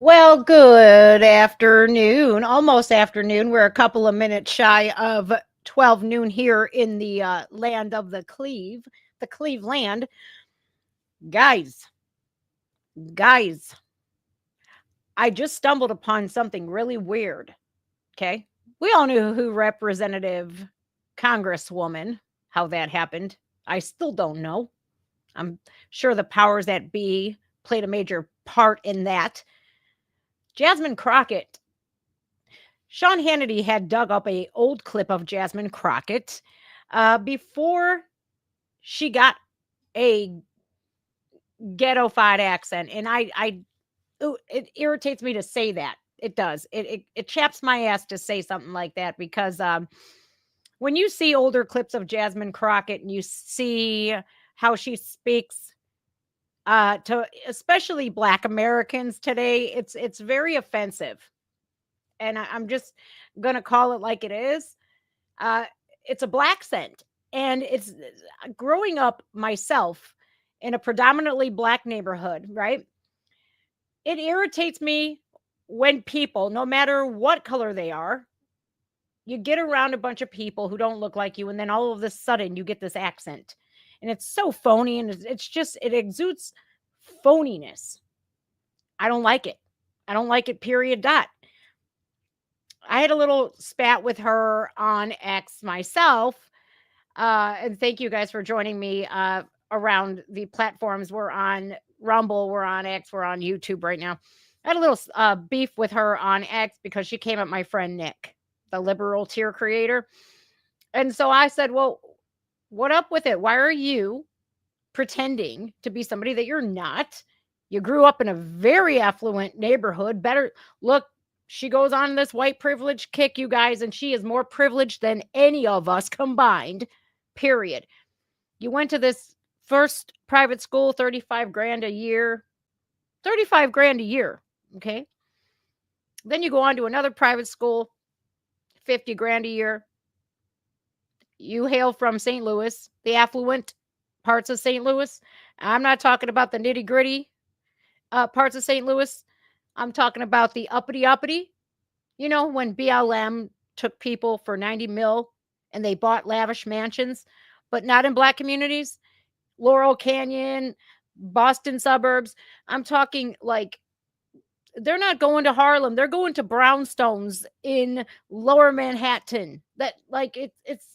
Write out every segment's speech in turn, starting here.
Well, good afternoon. Almost afternoon. We're a couple of minutes shy of 12 noon here in the land of the Cleveland. Guys, guys, I just stumbled upon something really weird. Okay. We all knew who Representative Congresswoman, how that happened. I still don't know. I'm sure the powers that be played a major part in that. Jasmine Crockett. Sean Hannity had dug up a old clip of Jasmine Crockett before she got a ghetto-fied accent, and ooh, it irritates me to say that. It does. It chaps my ass to say something like that because when you see older clips of Jasmine Crockett and you see how she speaks to especially Black Americans today, it's very offensive, and I'm just gonna call it like it is. Uh, it's a black scent, and it's growing up myself in a predominantly black neighborhood, right? It irritates me when people, no matter what color they are, you get around a bunch of people who don't look like you, and then all of a sudden you get this accent, and it's so phony, and it's just it exudes phoniness. I don't like it. I don't like it. Period. Dot. I had a little spat with her on X myself. And thank you guys for joining me around the platforms. We're on Rumble, we're on X, we're on YouTube right now. I had a little beef with her on X because she came at my friend Nick, the liberal tier creator. And so I said, well, what up with it? Why are you pretending to be somebody that you're not? You grew up in a very affluent neighborhood. Better look, she goes on this white privilege kick, you guys, and she is more privileged than any of us combined, period. You went to this first private school, 35 grand a year, 35 grand a year. Okay. Then you go on to another private school, 50 grand a year. You hail from St. Louis, the affluent parts of St. Louis. I'm not talking about the nitty gritty parts of St. Louis. I'm talking about the uppity uppity. You know, when BLM took people for 90 mil and they bought lavish mansions, but not in black communities, Laurel Canyon, Boston suburbs. I'm talking like they're not going to Harlem. They're going to brownstones in lower Manhattan. That like it's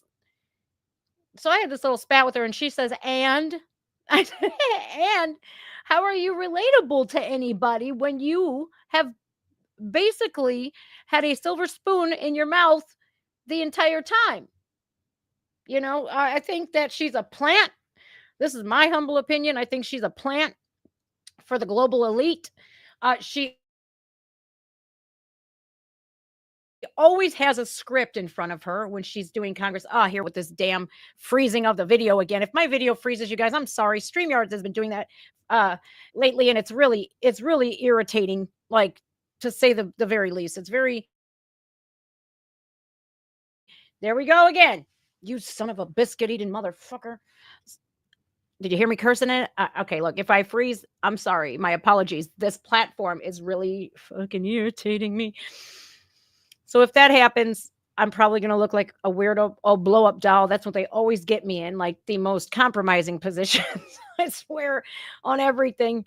so I had this little spat with her and she says, and I said, and how are you relatable to anybody when you have basically had a silver spoon in your mouth the entire time? You know, I think that she's a plant. This is my humble opinion. I think she's a plant for the global elite. She always has a script in front of her when she's doing Congress. Here with this damn freezing of the video again. If my video freezes, you guys, I'm sorry. StreamYards has been doing that uh lately, and it's really irritating, like to say the very least. It's very there we go again. You son of a biscuit eating motherfucker. Did you hear me cursing it? Okay, look, if I freeze, I'm sorry. My apologies. This platform is really fucking irritating me. So if that happens, I'm probably going to look like a weirdo, blow up doll. That's what they always get me in, like the most compromising positions. I swear on everything.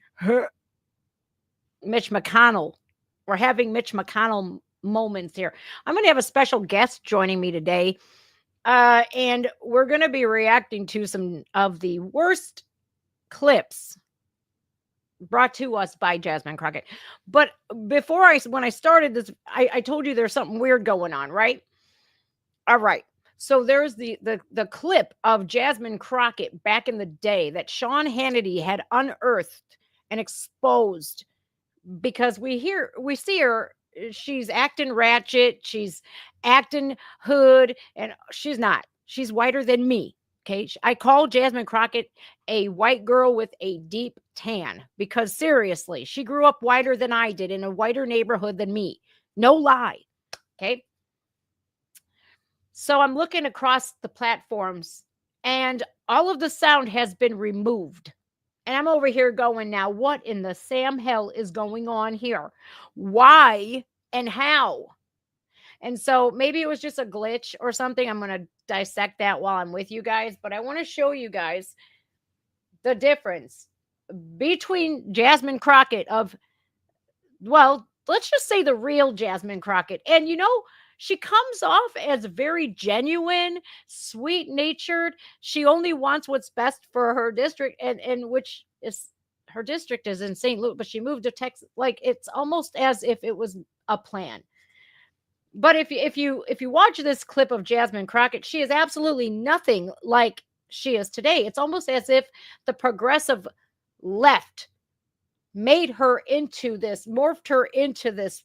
Mitch McConnell. We're having Mitch McConnell moments here. I'm going to have a special guest joining me today. And we're going to be reacting to some of the worst clips brought to us by Jasmine Crockett. But when I started this, I told you there's something weird going on, right? All right. So there's the clip of Jasmine Crockett back in the day that Sean Hannity had unearthed and exposed because we see her, she's acting ratchet, she's acting hood, and she's not. She's whiter than me. Okay. I call Jasmine Crockett a white girl with a deep tan because seriously, she grew up whiter than I did in a whiter neighborhood than me. No lie. Okay. So I'm looking across the platforms and all of the sound has been removed. And I'm over here going, now, what in the Sam hell is going on here? Why and how? And so maybe it was just a glitch or something. I'm going to dissect that while I'm with you guys. But I want to show you guys the difference between Jasmine Crockett of, well, let's just say the real Jasmine Crockett. And she comes off as very genuine, sweet natured. She only wants what's best for her district, and which is her district is in St. Louis, but she moved to Texas. Like, it's almost as if it was a plan. But if you watch this clip of Jasmine Crockett, she is absolutely nothing like she is today. It's almost as if the progressive left made her into this, morphed her into this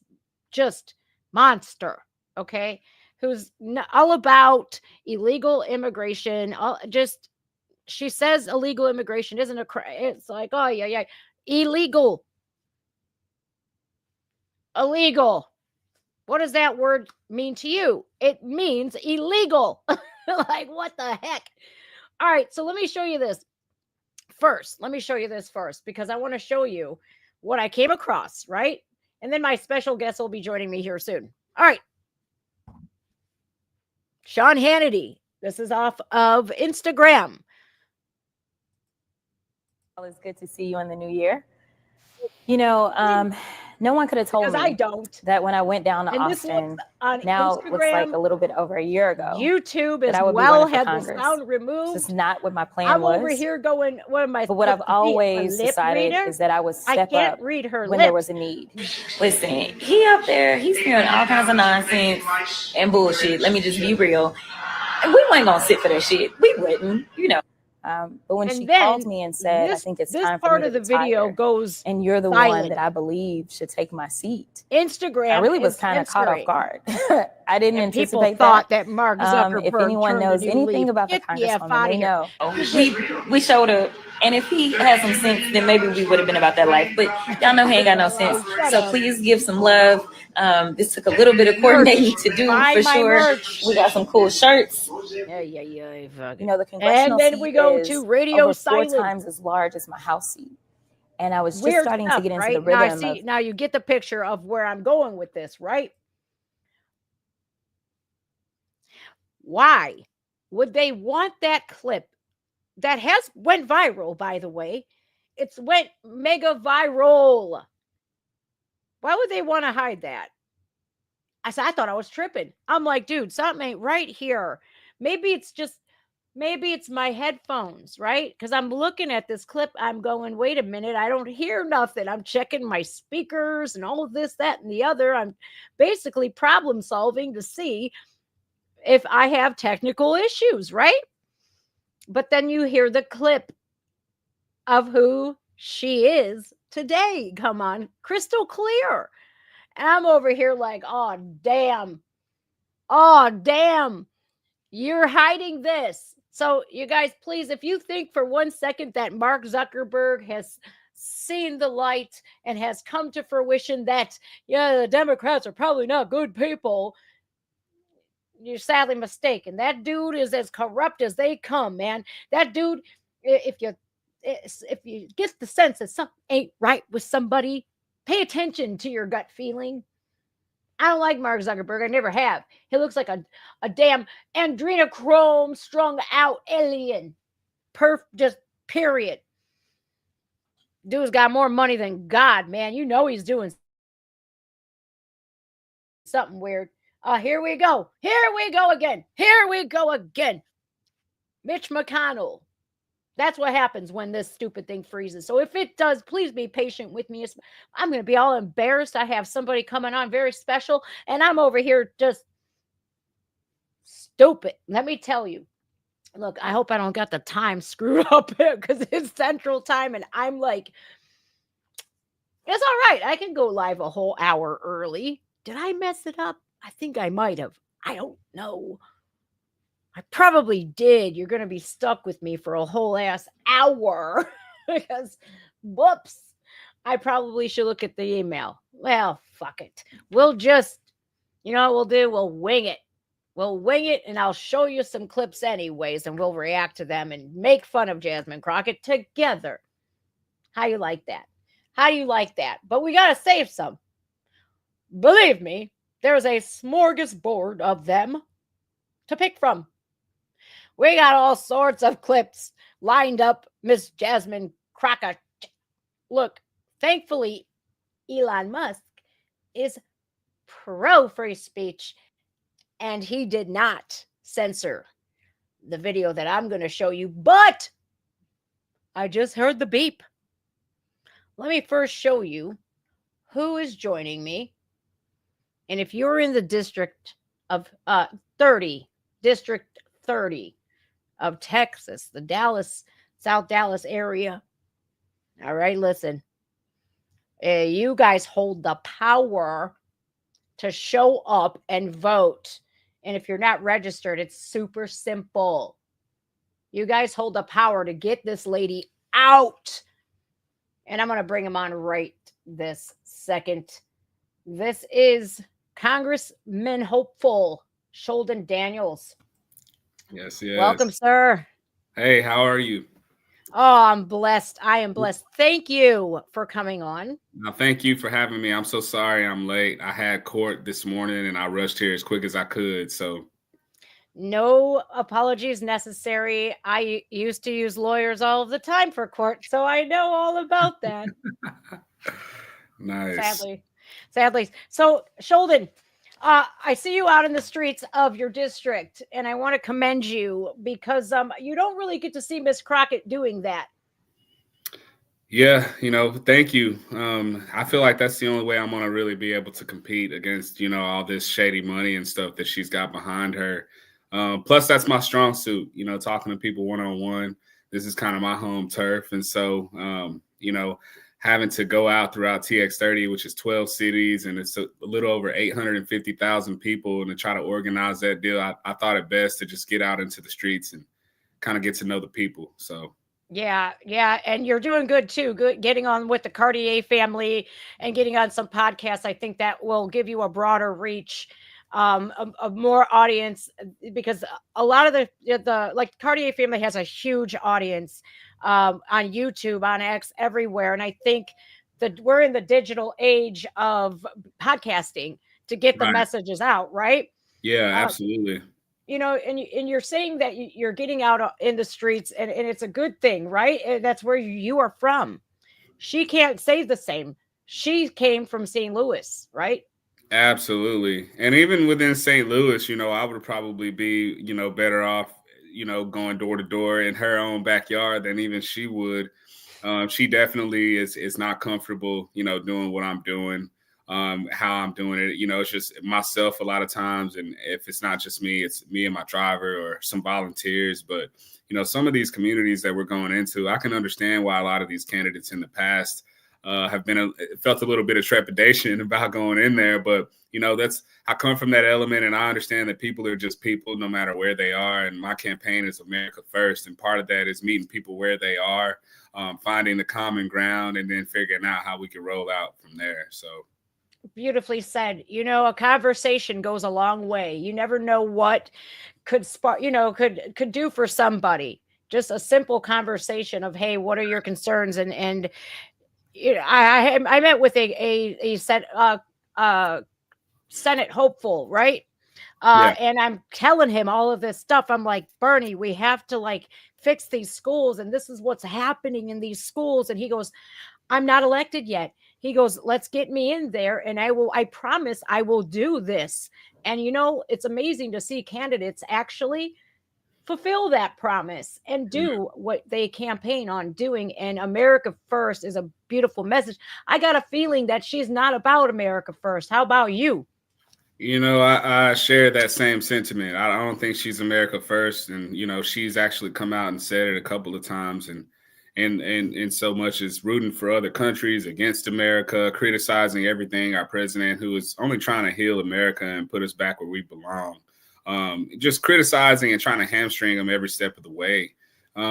just monster, okay? Who's all about illegal immigration. She says illegal immigration isn't a crime. It's like, oh, yeah. Illegal. What does that word mean to you? It means illegal. Like, what the heck? All right, so let me show you this first. Because I want to show you what I came across, right? And then my special guest will be joining me here soon. All right. Sean Hannity. This is off of Instagram. It's good to see you in the new year. No one could have told me that when I went down to Austin, now Instagram, looks like a little bit over a year ago. YouTube as well had the sound removed. This is not what my plan I'm was. over here going, what am I? But what I've always decided is that I would step up when there was a need. Listen, he up there, he's hearing all kinds of nonsense and bullshit. Let me just be real. And we weren't gonna sit for that shit. We wouldn't, But when she called me and said, I think it's time for me to retire, this part of the video goes and you're the one that I believe should take my seat. Instagram, I really was kind of caught off guard. I didn't anticipate people thought that Mark Zuckerberg. If anyone knows anything about the Congresswoman, they know. We showed up, and if he had some sense, then maybe we would have been about that life. But y'all know he ain't got no sense. So please give some love. This took a little bit of coordinating to do for sure. We got some cool shirts. Yeah. The congressional and then we go to radio over silence. 4 times as large as my House seat. And I was just starting to get into the rhythm. Now you get the picture of where I'm going with this, right? Why would they want that clip that has went viral, by the way? It's went mega viral. Why would they want to hide that? I thought I was tripping. I'm like, dude, something ain't right here. Maybe it's my headphones, right? Because I'm looking at this clip. I'm going, wait a minute. I don't hear nothing. I'm checking my speakers and all of this, that, and the other. I'm basically problem solving to see if I have technical issues, right? But then you hear the clip of who she is today. Come on, crystal clear. And I'm over here like, oh, damn. You're hiding this. So you guys, please, if you think for 1 second that Mark Zuckerberg has seen the light and has come to fruition that, the Democrats are probably not good people, you're sadly mistaken. That dude is as corrupt as they come, man. That dude, if you get the sense that something ain't right with somebody, pay attention to your gut feeling. I don't like Mark Zuckerberg. I never have. He looks like a damn adrenochrome strung out alien. Just period. Dude's got more money than God, man. You know he's doing something weird. Here we go again. Mitch McConnell. That's what happens when this stupid thing freezes. So if it does, please be patient with me. I'm going to be all embarrassed. I have somebody coming on very special, and I'm over here just stupid. Let me tell you. Look, I hope I don't got the time screwed up because it's Central Time, and I'm like, it's all right. I can go live a whole hour early. Did I mess it up? I think I might have. I don't know. I probably did. You're going to be stuck with me for a whole ass hour because, whoops, I probably should look at the email. Well, fuck it. We'll just, what we'll do? We'll wing it. And I'll show you some clips anyways, and we'll react to them and make fun of Jasmine Crockett together. How you like that? How do you like that? But we got to save some. Believe me, there's a smorgasbord of them to pick from. We got all sorts of clips lined up, Miss Jasmine Crockett. Look, thankfully, Elon Musk is pro free speech, and he did not censor the video that I'm going to show you, but I just heard the beep. Let me first show you who is joining me. And if you're in the district of 30, District 30 of Texas, the Dallas, South Dallas area, all right, listen. You guys hold the power to show up and vote. And if you're not registered, it's super simple. You guys hold the power to get this lady out. And I'm going to bring him on right this second. This is Congressman hopeful Sheldon Daniels. Yes, yes. Welcome, sir. Hey, how are you? Oh, I'm blessed. I am blessed. Thank you for coming on. No, thank you for having me. I'm so sorry I'm late. I had court this morning and I rushed here as quick as I could. So no apologies necessary. I used to use lawyers all of the time for court, so I know all about that. Nice. Sadly. So, Sholdon, I see you out in the streets of your district, and I want to commend you because you don't really get to see Miss Crockett doing that. Yeah, thank you. I feel like that's the only way I'm going to really be able to compete against, all this shady money and stuff that she's got behind her. Plus, that's my strong suit, talking to people one-on-one. This is kind of my home turf. And so, having to go out throughout TX30, which is 12 cities, and it's a little over 850,000 people, and to try to organize that deal, I thought it best to just get out into the streets and kind of get to know the people. So. Yeah. And you're doing good too. Good getting on with the Cartier family and getting on some podcasts. I think that will give you a broader reach, a more audience, because a lot of the like Cartier family has a huge audience on YouTube, on X, everywhere. And I think that we're in the digital age of podcasting to get the messages out, right? Yeah, absolutely. And you're saying that you're getting out in the streets, and it's a good thing, right? And that's where you are from. She can't say the same. She came from St. Louis, right? Absolutely. And even within St. Louis, I would probably be, better off, going door to door in her own backyard than even she would. She definitely is not comfortable, doing what I'm doing. How I'm doing it, it's just myself a lot of times. And if it's not just me, it's me and my driver or some volunteers. But, some of these communities that we're going into, I can understand why a lot of these candidates in the past have felt a little bit of trepidation about going in there. But, I come from that element, and I understand that people are just people no matter where they are. And my campaign is America First. And part of that is meeting people where they are, finding the common ground, and then figuring out how we can roll out from there. So. Beautifully said. A conversation goes a long way. You never know what could spark, could do for somebody. Just a simple conversation of, hey, what are your concerns? And I met with a Senate hopeful, right? And I'm telling him all of this stuff. I'm like, Bernie, we have to fix these schools, and this is what's happening in these schools. And he goes, I'm not elected yet. He goes, let's get me in there, and I promise I will do this. And, it's amazing to see candidates actually fulfill that promise and do what they campaign on doing. And America First is a beautiful message. I got a feeling that she's not about America First. How about you? I share that same sentiment. I don't think she's America First. And, she's actually come out and said it a couple of times. And so much as rooting for other countries against America, criticizing everything, our president, who is only trying to heal America and put us back where we belong, just criticizing and trying to hamstring them every step of the way,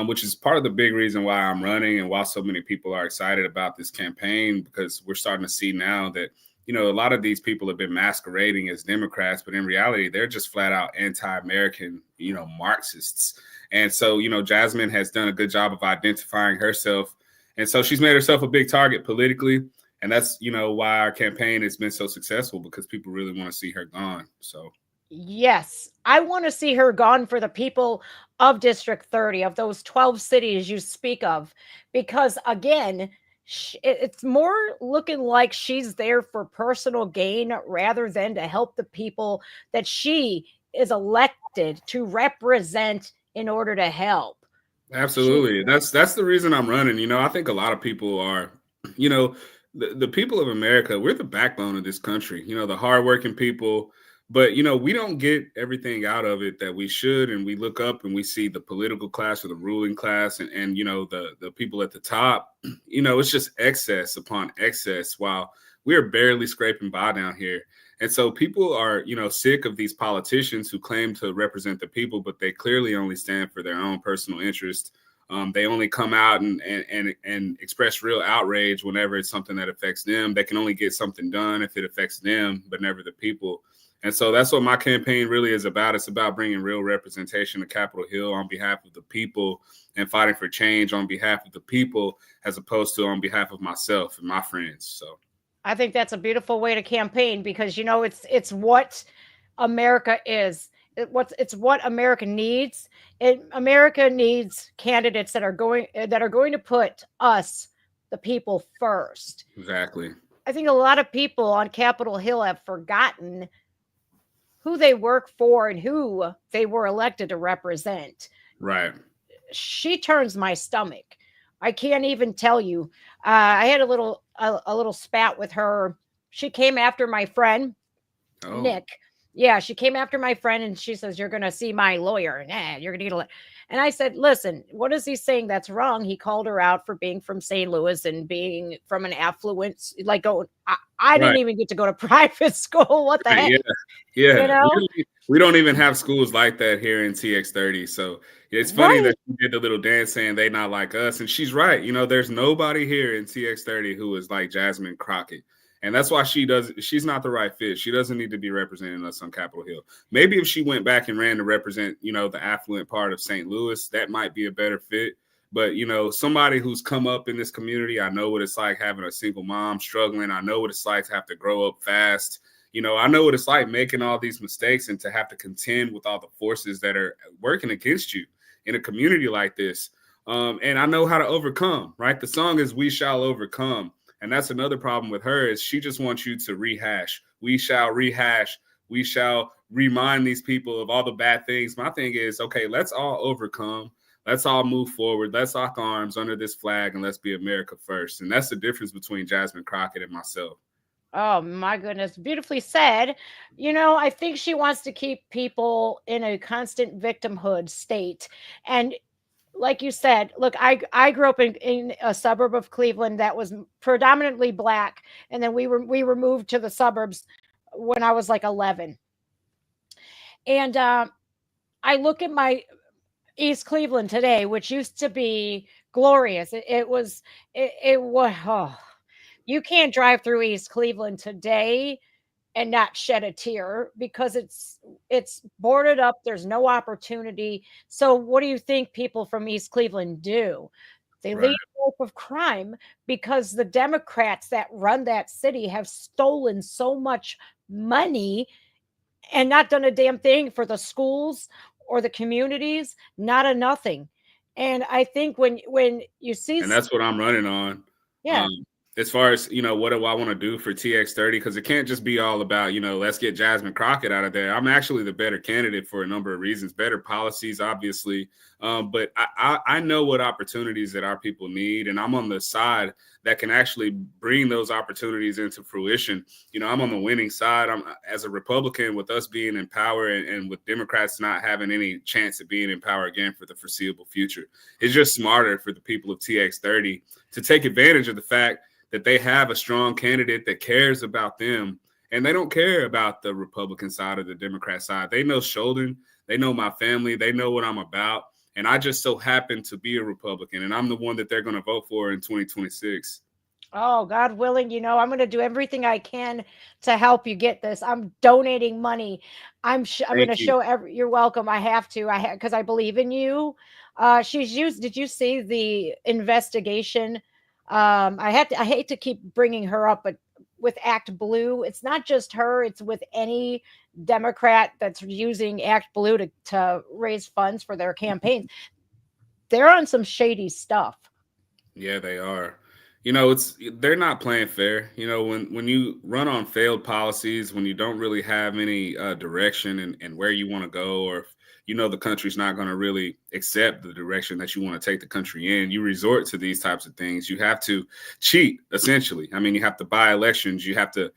which is part of the big reason why I'm running and why so many people are excited about this campaign, because we're starting to see now that, a lot of these people have been masquerading as Democrats, but in reality, they're just flat out anti-American, Marxists. And so, Jasmine has done a good job of identifying herself And so she's made herself a big target politically. And that's, why our campaign has been so successful, because people really want to see her gone. So, yes, I want to see her gone for the people of District 30, of those 12 cities you speak of, because again, it's more looking like she's there for personal gain rather than to help the people that she is elected to represent in order to help. Absolutely. That's the reason I'm running. I think a lot of people are, the people of America, we're the backbone of this country, the hardworking people. But, we don't get everything out of it that we should. And we look up and we see the political class or the ruling class and the people at the top, it's just excess upon excess, while we're barely scraping by down here. And so people are, sick of these politicians who claim to represent the people, but they clearly only stand for their own personal interest. They only come out and express real outrage whenever it's something that affects them. They can only get something done if it affects them, but never the people. And so that's what my campaign really is about. It's about bringing real representation to Capitol Hill on behalf of the people and fighting for change on behalf of the people, as opposed to on behalf of myself and my friends. So I think that's a beautiful way to campaign, because, it's what America is. It's what America needs. America needs candidates that are going to put us, the people, first. Exactly. I think a lot of people on Capitol Hill have forgotten who they work for and who they were elected to represent. Right. She turns my stomach. I can't even tell you. I had a little spat with her. She came after my friend, Nick. Yeah, she came after my friend and she says, "You're going to see my lawyer. Nah, you're going to get a." And I said, "Listen, what is he saying that's wrong?" He called her out for being from St. Louis and being from an affluent, like, I didn't even get to go to private school. What the heck? Yeah. We don't even have schools like that here in TX30. So it's funny that she did the little dance saying they not like us. And she's right. There's nobody here in TX30 who is like Jasmine Crockett. And that's why she's not the right fit. She doesn't need to be representing us on Capitol Hill. Maybe if she went back and ran to represent, the affluent part of St. Louis, that might be a better fit. But, somebody who's come up in this community, I know what it's like having a single mom struggling. I know what it's like to have to grow up fast. I know what it's like making all these mistakes and to have to contend with all the forces that are working against you in a community like this. And I know how to overcome, right? The song is "We Shall Overcome." And that's another problem with her, is she just wants you to rehash. We shall rehash. We shall remind these people of all the bad things. My thing is, okay, let's all overcome. Let's all move forward. Let's lock arms under this flag and let's be America first. And that's the difference between Jasmine Crockett and myself. Oh, my goodness. Beautifully said. I think she wants to keep people in a constant victimhood state. And like you said, look, I grew up in a suburb of Cleveland that was predominantly Black. And then we were moved to the suburbs when I was like 11. And I look at my East Cleveland today, which used to be glorious. It was, you can't drive through East Cleveland today and not shed a tear, because it's boarded up. There's no opportunity. So what do you think people from East Cleveland do? They lead a life of crime, because the Democrats that run that city have stolen so much money and not done a damn thing for the schools or the communities, not a nothing. And I think when you see, and that's what I'm running on. Yeah. As far as, what do I want to do for TX30? Because it can't just be all about, let's get Jasmine Crockett out of there. I'm actually the better candidate for a number of reasons, better policies, obviously. But I know what opportunities that our people need, and I'm on the side that can actually bring those opportunities into fruition. I'm on the winning side. I'm, as a Republican, with us being in power and with Democrats not having any chance of being in power again for the foreseeable future. It's just smarter for the people of TX30 to take advantage of the fact that they have a strong candidate that cares about them, and they don't care about the Republican side or the Democrat side. They know Sholdon, they know my family, they know what I'm about, and I just so happen to be a Republican, and I'm the one that they're going to vote for in 2026. Oh, God willing, I'm going to do everything I can to help you get this. I'm donating money. I'm going to show you're welcome. I have to, because I believe in you. Did you see the investigation I hate to keep bringing her up, but with Act Blue, it's not just her, it's with any Democrat that's using Act Blue to raise funds for their campaigns. They're on some shady stuff. Yeah, they are. They're not playing fair. When you run on failed policies, when you don't really have any direction and where you want to go, or if the country's not going to really accept the direction that you want to take the country in, you resort to these types of things. You have to cheat, essentially. I mean, you have to buy elections. You have to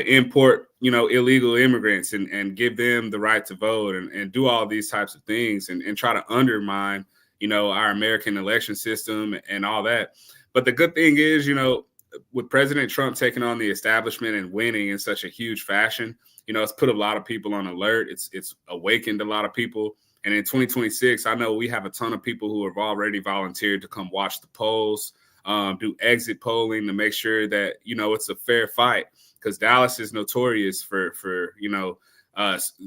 import, illegal immigrants and give them the right to vote and do all these types of things and try to undermine, our American election system and all that. But the good thing is, with President Trump taking on the establishment and winning in such a huge fashion, it's put a lot of people on alert. It's awakened a lot of people. And in 2026, I know we have a ton of people who have already volunteered to come watch the polls, do exit polling to make sure that, it's a fair fight, because Dallas is notorious for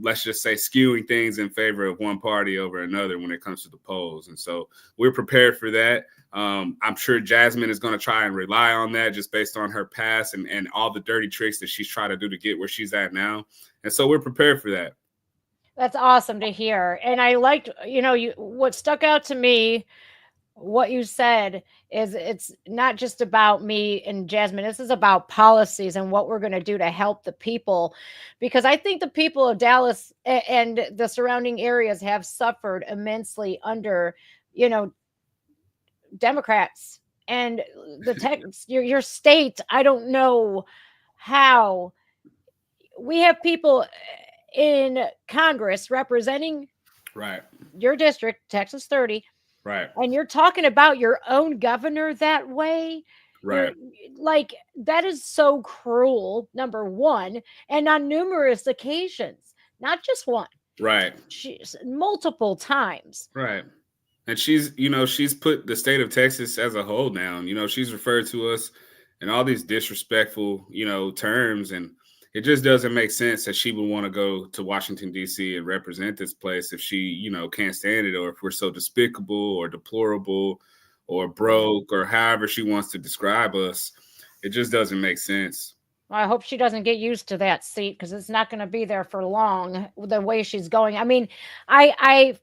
let's just say skewing things in favor of one party over another when it comes to the polls. And so we're prepared for that. I'm sure Jasmine is going to try and rely on that just based on her past and all the dirty tricks that she's trying to do to get where she's at now. And so we're prepared for that. That's awesome to hear. And I liked, what stuck out to me, what you said is it's not just about me and Jasmine. This is about policies and what we're going to do to help the people, because I think the people of Dallas and the surrounding areas have suffered immensely under, Democrats and your state. I don't know how we have people in Congress representing your district, Texas 30. Right. And you're talking about your own governor that way. Right. Like, that is so cruel, number one, and on numerous occasions, not just one. Right. She's multiple times. Right. And she's put the state of Texas as a whole down. She's referred to us in all these disrespectful, terms. And it just doesn't make sense that she would want to go to Washington, D.C. and represent this place if she, can't stand it, or if we're so despicable or deplorable or broke or however she wants to describe us. It just doesn't make sense. Well, I hope she doesn't get used to that seat, because it's not going to be there for long the way she's going. I mean, I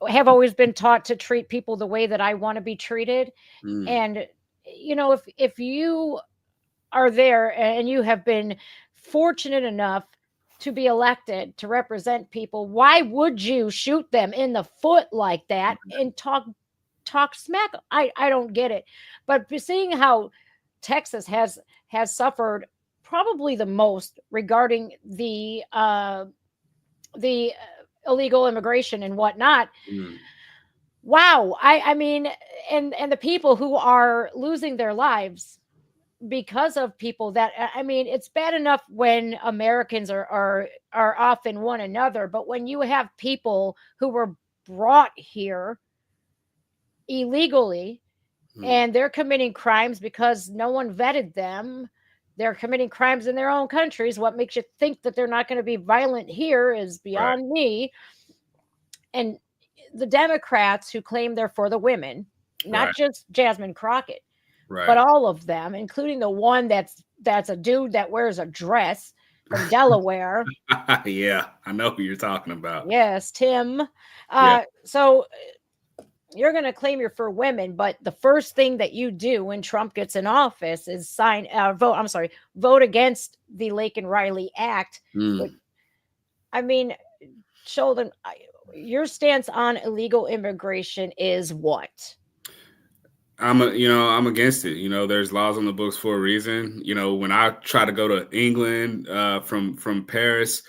have always been taught to treat people the way that I want to be treated. And, if you are there and you have been fortunate enough to be elected to represent people, why would you shoot them in the foot like that and talk smack? I don't get it. But seeing how Texas has suffered probably the most regarding the illegal immigration and whatnot. Wow. I mean, and the people who are losing their lives because of people that, I mean, it's bad enough when Americans are off in one another, but when you have people who were brought here illegally and they're committing crimes because no one vetted them, they're committing crimes in their own countries. What makes you think that they're not going to be violent here is beyond me. And the Democrats who claim they're for the women, not just Jasmine Crockett, but all of them, including the one that's a dude that wears a dress from Delaware. Yeah, I know who you're talking about. Yes, Tim. So you're going to claim you're for women, but the first thing that you do when Trump gets in office is vote against the Lake and Riley Act. I mean, Sheldon, your stance on illegal immigration is what? I'm against it. There's laws on the books for a reason. When I try to go to England from Paris,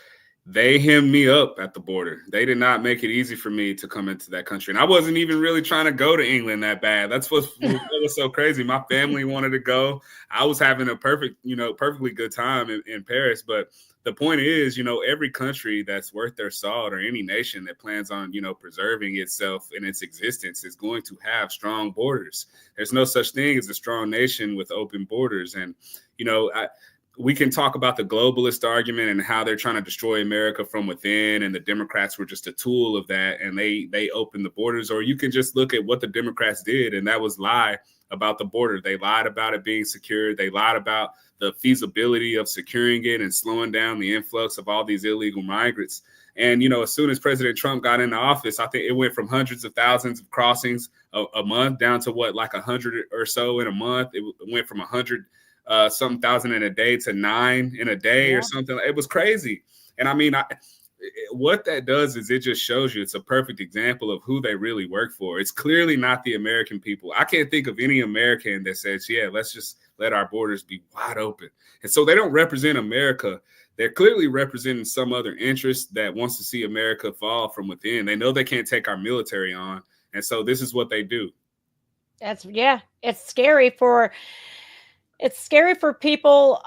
they hemmed me up at the border. They did not make it easy for me to come into that country. And I wasn't even really trying to go to England that bad. That's what was so crazy. My family wanted to go. I was having a perfectly good time in Paris. But the point is, every country that's worth their salt, or any nation that plans on, preserving itself and its existence, is going to have strong borders. There's no such thing as a strong nation with open borders. And, we can talk about the globalist argument and how they're trying to destroy America from within, and the Democrats were just a tool of that, and they opened the borders. Or you can just look at what the Democrats did, and that was lie about the border. They lied about it being secured. They lied about the feasibility of securing it and slowing down the influx of all these illegal migrants. And, as soon as President Trump got into office, I think it went from hundreds of thousands of crossings a month down to like 100 or so in a month. It went from 100 something thousand in a day to 9 in a day or something. It was crazy. And I mean, what that does is it just shows you it's a perfect example of who they really work for. It's clearly not the American people. I can't think of any American that says, yeah, let's just let our borders be wide open. And so they don't represent America. They're clearly representing some other interest that wants to see America fall from within. They know they can't take our military on. And so this is what they do. It's scary for people,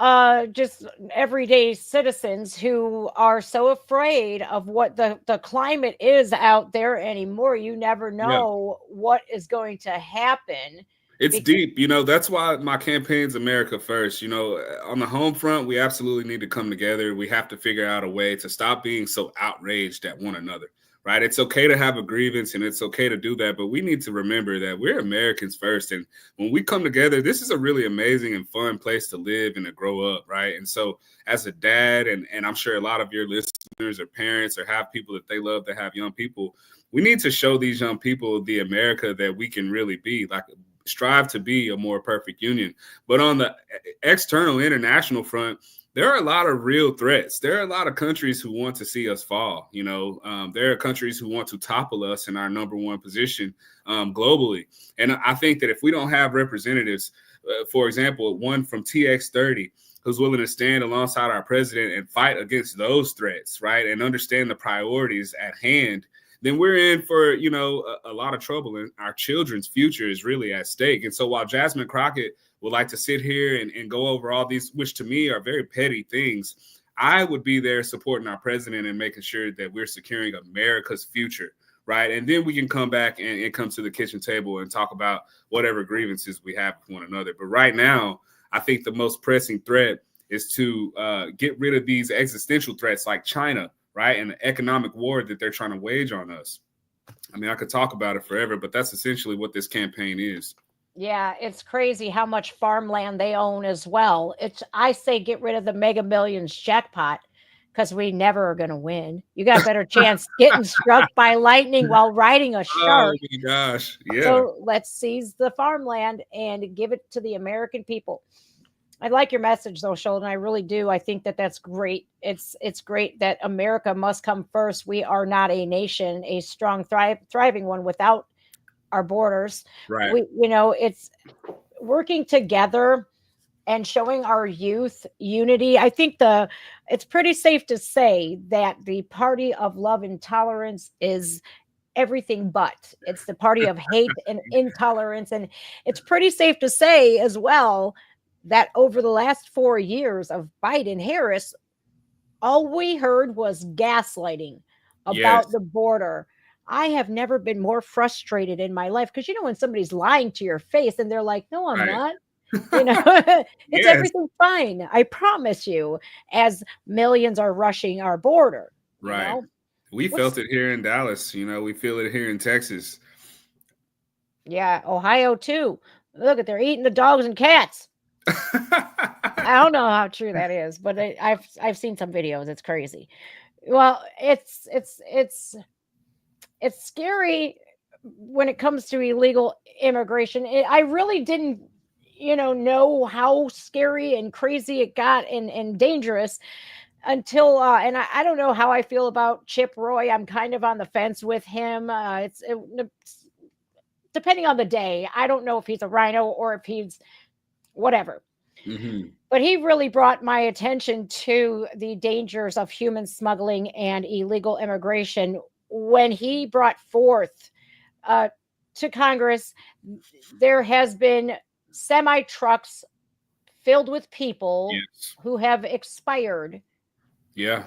just everyday citizens who are so afraid of what the climate is out there anymore. You never know what is going to happen. It's deep. That's why my campaign's America First. On the home front, we absolutely need to come together. We have to figure out a way to stop being so outraged at one another. Right. It's okay to have a grievance and it's okay to do that. But we need to remember that we're Americans first. And when we come together, this is a really amazing and fun place to live and to grow up. Right. And so as a dad, and I'm sure a lot of your listeners are parents or have people that they love to have young people, we need to show these young people the America that we can really be, like strive to be a more perfect union. But on the external international front, there are a lot of real threats. There are a lot of countries who want to see us fall. There are countries who want to topple us in our number one position globally. And I think that if we don't have representatives, for example, one from TX30, who's willing to stand alongside our president and fight against those threats, right, and understand the priorities at hand, then we're in for, a lot of trouble, and our children's future is really at stake. And so while Jasmine Crockett would like to sit here and go over all these, which to me are very petty things, I would be there supporting our president and making sure that we're securing America's future, right? And then we can come back and come to the kitchen table and talk about whatever grievances we have with one another. But right now, I think the most pressing threat is to get rid of these existential threats like China, right? And the economic war that they're trying to wage on us. I mean, I could talk about it forever, but that's essentially what this campaign is. Yeah, it's crazy how much farmland they own as well. I say get rid of the Mega Millions jackpot because we never are going to win. You got a better chance getting struck by lightning while riding a shark. Oh my gosh, yeah. So let's seize the farmland and give it to the American people. I like your message, though, Sheldon. I really do. I think that that's great. It's great that America must come first. We are not a nation, a strong, thriving one without our borders. Right. It's working together and showing our youth unity. I think it's pretty safe to say that the party of love and tolerance is everything but. It's the party of hate and intolerance. And it's pretty safe to say as well that over the last 4 years of Biden-Harris, all we heard was gaslighting about the border. I have never been more frustrated in my life because, when somebody's lying to your face and they're like, no, I'm not. It's everything fine. I promise you, as millions are rushing our border. Right. We felt it here in Dallas. We feel it here in Texas. Yeah. Ohio, too. Look, they're eating the dogs and cats. I don't know how true that is, but I've seen some videos. It's crazy. Well, it's scary when it comes to illegal immigration. I really didn't, know how scary and crazy it got and dangerous until, and I don't know how I feel about Chip Roy. I'm kind of on the fence with him. It's depending on the day. I don't know if he's a rhino or if he's whatever. Mm-hmm. But he really brought my attention to the dangers of human smuggling and illegal immigration when he brought forth to Congress. There has been semi-trucks filled with people who have expired. Yeah.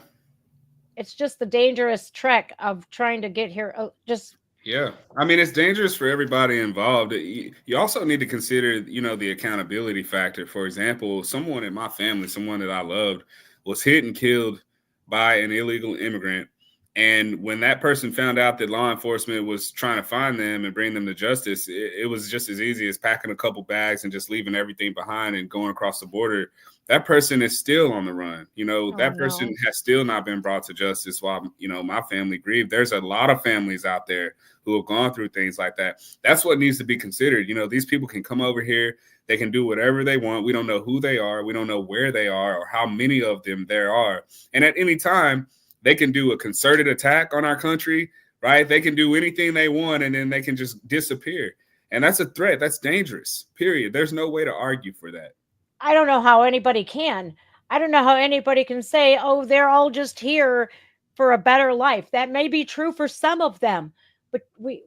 It's just the dangerous trek of trying to get here. Just Yeah. I mean, it's dangerous for everybody involved. You also need to consider, you know, the accountability factor. For example, someone in my family, someone that I loved, was hit and killed by an illegal immigrant. And when that person found out that law enforcement was trying to find them and bring them to justice, it was just as easy as packing a couple bags and just leaving everything behind and going across the border. That person is still on the run. You know, that person has still not been brought to justice while, you know, my family grieved. There's a lot of families out there who have gone through things like that. That's what needs to be considered. You know, these people can come over here. They can do whatever they want. We don't know who they are. We don't know where they are or how many of them there are. And at any time, they can do a concerted attack on our country, right? They can do anything they want, and then they can just disappear. And that's a threat. That's dangerous, period. There's no way to argue for that. I don't know how anybody can. I don't know how anybody can say, oh, they're all just here for a better life. That may be true for some of them, but we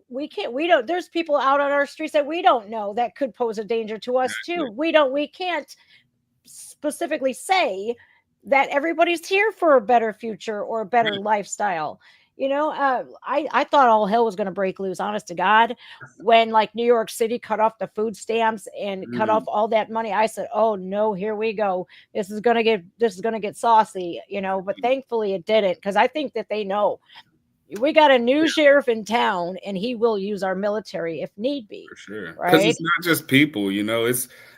don't, there's people out on our streets that we don't know that could pose a danger to us too. We can't specifically say that everybody's here for a better future or a better lifestyle. You know, I thought all hell was going to break loose, honest to God, when like New York City cut off the food stamps and cut off all that money. I said, oh no, here we go. This is going to get saucy, you know, but thankfully it didn't, because I think that they know we got a new sheriff in town and he will use our military if need be. For sure. Right. Because it's not just people, you know,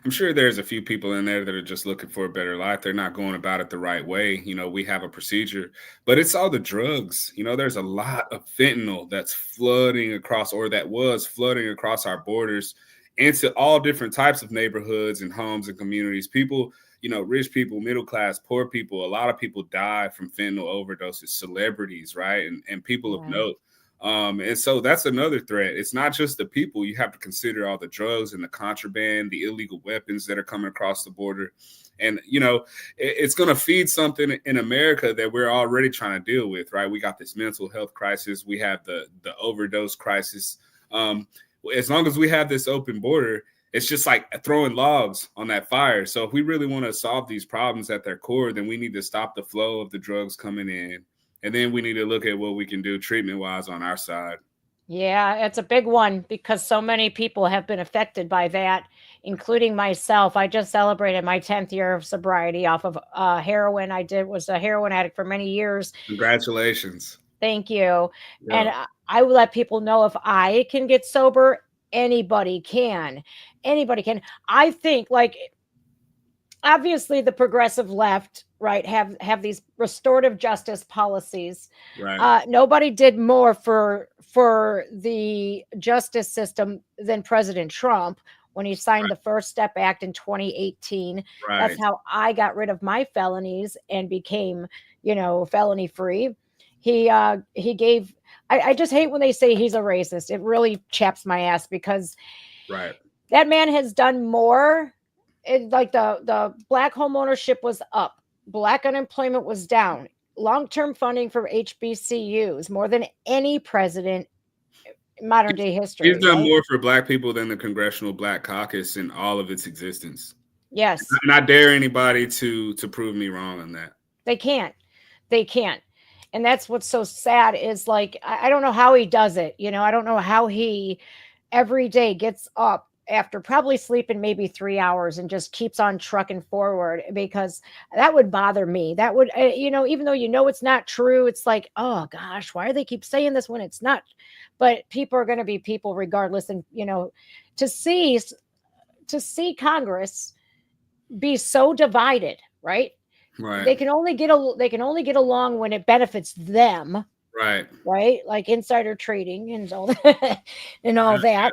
I'm sure there's a few people in there that are just looking for a better life. They're not going about it the right way. You know, we have a procedure, but it's all the drugs. You know, there's a lot of fentanyl that's flooding across, or that was flooding across our borders into all different types of neighborhoods and homes and communities. People, you know, rich people, middle class, poor people, a lot of people die from fentanyl overdoses, celebrities, right? And people of note. And so that's another threat. It's not just the people. You have to consider all the drugs and the contraband, the illegal weapons that are coming across the border. And, you know, it's going to feed something in America that we're already trying to deal with, right? We got this mental health crisis. We have the overdose crisis. As long as we have this open border, it's just like throwing logs on that fire. So if we really want to solve these problems at their core, then we need to stop the flow of the drugs coming in. And then we need to look at what we can do treatment-wise on our side. Yeah, it's a big one because so many people have been affected by that, including myself. I just celebrated my 10th year of sobriety off of heroin. Was a heroin addict for many years. Congratulations. Thank you. Yeah. And I will let people know, if I can get sober, anybody can. Anybody can. I think, like, obviously the progressive left, right, have these restorative justice policies. Right. Nobody did more for the justice system than President Trump when he signed the First Step Act in 2018. Right. That's how I got rid of my felonies and became, you know, felony free. He gave. I just hate when they say he's a racist. It really chaps my ass, because that man has done more. Like the black home ownership was up, black unemployment was down, long-term funding for HBCUs more than any president in modern day history. He's done more for black people than the Congressional Black Caucus in all of its existence. Yes. And I dare anybody to prove me wrong on that. They can't. And that's what's so sad is, like, I don't know how he does it. You know, I don't know how he every day gets up after probably sleeping maybe 3 hours and just keeps on trucking forward, because that would bother me. That would, you know, even though, you know, it's not true, it's like, oh gosh, why do they keep saying this when it's not? But people are going to be people regardless. And, you know, to see Congress be so divided, right? Right. They can only get along when it benefits them. Right. Right. Like insider trading and all that and all that.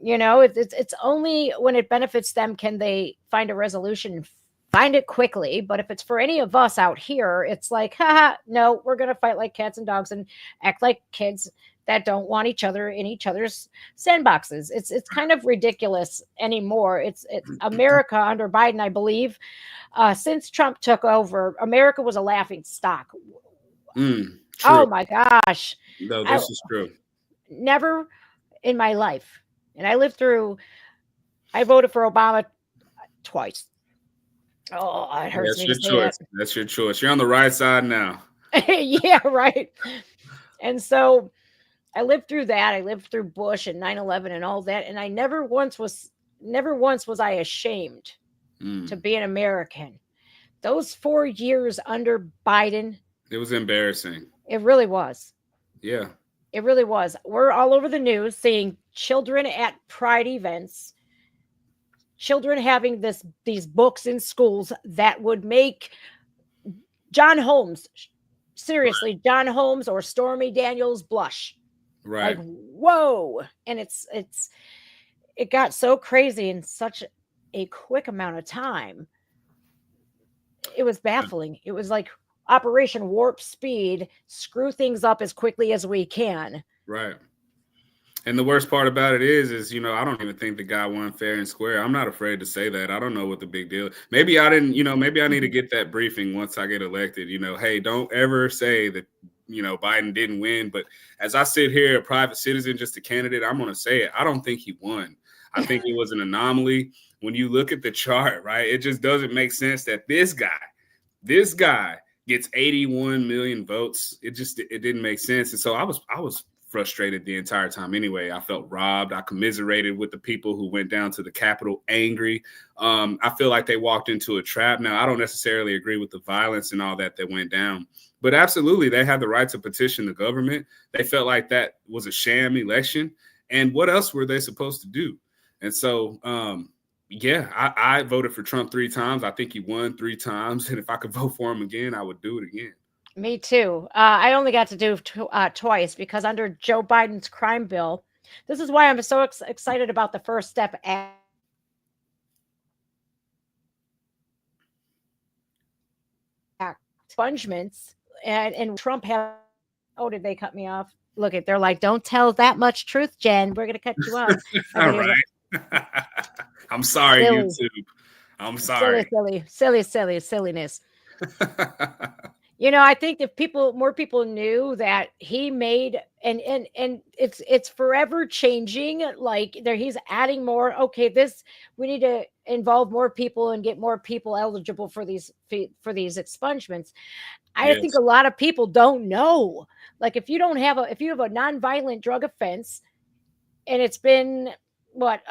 You know, it's only when it benefits them can they find a resolution and find it quickly. But if it's for any of us out here, it's like, haha, no, we're going to fight like cats and dogs and act like kids that don't want each other in each other's sandboxes. It's kind of ridiculous anymore. It's America under Biden, I believe. Since Trump took over, America was a laughing stock. Oh my gosh. No, this is true. Never in my life. And I voted for Obama twice. Oh, it hurts me to say that. That's your choice. You're on the right side now. Yeah, right. And so I lived through that. I lived through Bush and 9/11 and all that. And I never once was I ashamed to be an American. Those 4 years under Biden. It was embarrassing. It really was. Yeah. It really was. We're all over the news seeing children at pride events, children having these books in schools that would make John Holmes, seriously, John Holmes or Stormy Daniels blush. Right. Like, whoa. And it got so crazy in such a quick amount of time. It was baffling. It was like Operation Warp Speed, screw things up as quickly as we can. Right. And the worst part about it is, you know, I don't even think the guy won fair and square. I'm not afraid to say that. I don't know what the big deal. Maybe I didn't, you know, maybe I need to get that briefing once I get elected, you know, hey, don't ever say that, you know, Biden didn't win. But as I sit here, a private citizen, just a candidate, I'm going to say it. I don't think he won. I think it was an anomaly. When you look at the chart, right, it just doesn't make sense that this guy gets 81 million votes. It didn't make sense. And so I was frustrated the entire time anyway. I felt robbed. I commiserated with the people who went down to the Capitol angry. I feel like they walked into a trap. Now, I don't necessarily agree with the violence and all that went down, but absolutely, they had the right to petition the government. They felt like that was a sham election. And what else were they supposed to do? And so, yeah, I voted for Trump 3 times. I think he won 3 times. And if I could vote for him again, I would do it again. Me too. I only got to do twice because under Joe Biden's crime bill, this is why I'm so excited about the First Step Act. Expungements and Trump have. Oh, did they cut me off? Look, they're like, don't tell that much truth, Jen. We're gonna cut you off. All right. I'm sorry, silly. YouTube. I'm sorry. Silliness. You know, I think if more people knew that he made, and it's forever changing. Like he's adding more. Okay, we need to involve more people and get more people eligible for these expungements. I think a lot of people don't know. Like if you have a nonviolent drug offense, and it's been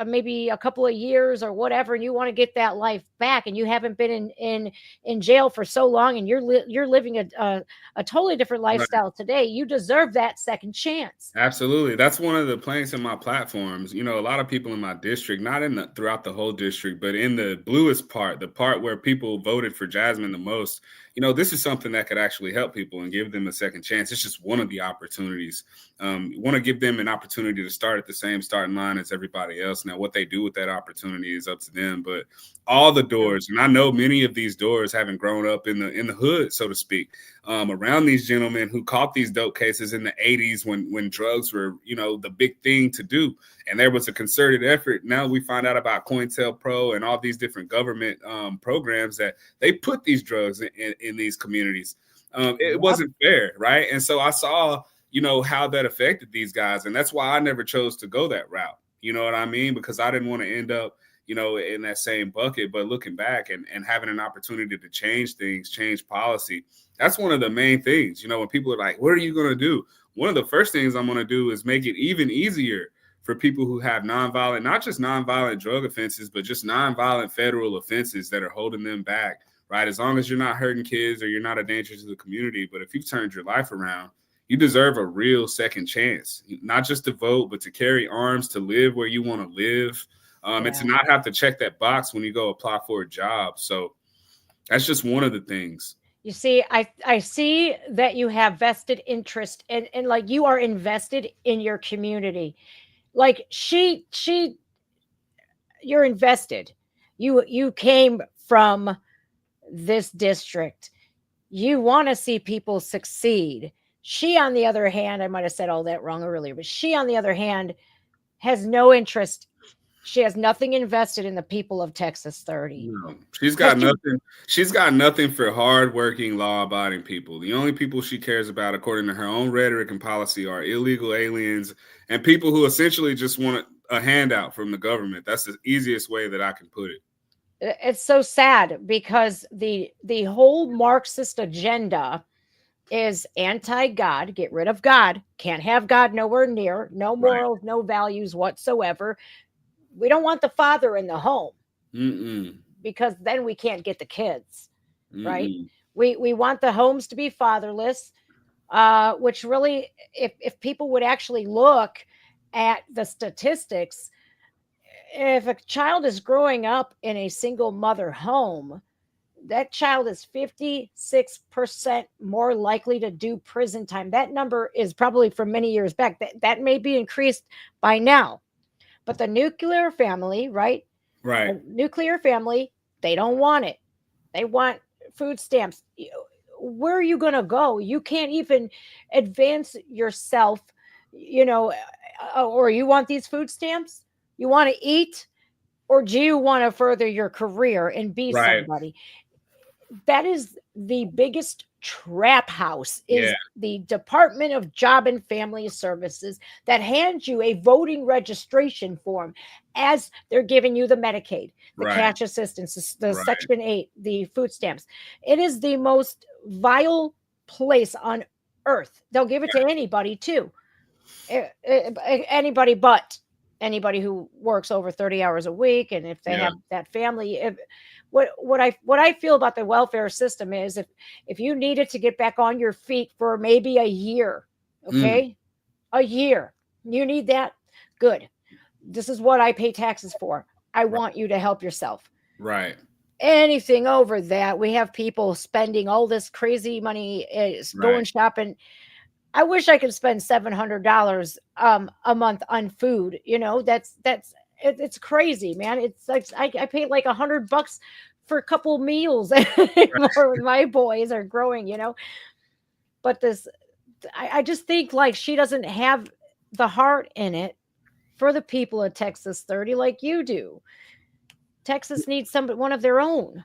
maybe a couple of years or whatever, and you want to get that life back, and you haven't been in jail for so long, and you're living a totally different lifestyle today, you deserve that second chance. Absolutely. That's one of the planks in my platforms. You know, a lot of people in my district, not throughout the whole district, but in the bluest part, the part where people voted for Jasmine the most, you know, this is something that could actually help people and give them a second chance. It's just one of the opportunities. You want to give them an opportunity to start at the same starting line as everybody else. Now, what they do with that opportunity is up to them. But all the doors, and I know many of these doors haven't grown up in the hood, so to speak, around these gentlemen who caught these dope cases in the 80s when drugs were, you know, the big thing to do. And there was a concerted effort. Now we find out about COINTELPRO and all these different government programs that they put these drugs in these communities. It wasn't fair, right? And so I saw, you know, how that affected these guys. And that's why I never chose to go that route. You know what I mean? Because I didn't want to end up, you know, in that same bucket. But looking back and having an opportunity to change things, change policy, that's one of the main things. You know, when people are like, what are you going to do? One of the first things I'm going to do is make it even easier for people who have nonviolent, not just nonviolent drug offenses, but just nonviolent federal offenses that are holding them back, right? As long as you're not hurting kids or you're not a danger to the community. But if you've turned your life around, you deserve a real second chance, not just to vote, but to carry arms, to live where you want to live, and to not have to check that box when you go apply for a job. So that's just one of the things. You see, I see that you have vested interest and like you are invested in your community. Like you're invested. You came from this district. You want to see people succeed. She, on the other hand, I might have said all that wrong earlier, but she, on the other hand, has no interest. She has nothing invested in the people of Texas 30. No, she's got nothing. She's got nothing for hardworking, law-abiding people. The only people she cares about, according to her own rhetoric and policy, are illegal aliens and people who essentially just want a handout from the government. That's the easiest way that I can put it. It's so sad because the whole Marxist agenda is anti-God. Get rid of God. Can't have God nowhere near. No morals, no values whatsoever. We don't want the father in the home. Because then we can't get the kids, right? We want the homes to be fatherless, which really, if people would actually look at the statistics, if a child is growing up in a single mother home, that child is 56% more likely to do prison time. That number is probably from many years back. That may be increased by now. But the nuclear family, right? Right. The nuclear family, they don't want it. They want food stamps. Where are you going to go? You can't even advance yourself, or you want these food stamps? You want to eat? Or do you want to further your career and be somebody? That is the biggest trap house, is the Department of Job and Family Services, that hands you a voting registration form as they're giving you the Medicaid, the cash assistance, the Section 8, the food stamps. It is the most vile place on earth. They'll give it to anybody too. Anybody but anybody who works over 30 hours a week. And if they have that family, what I feel about the welfare system is, if you needed to get back on your feet for maybe a year, a year, you need that, good. This is what I pay taxes for. I want you to help yourself. Right. Anything over that, we have people spending all this crazy money, going shopping. I wish I could spend $700 a month on food. It's crazy, man. It's like I pay like $100 for a couple meals when my boys are growing, But I just think like she doesn't have the heart in it for the people of Texas 30 like you do. Texas needs one of their own.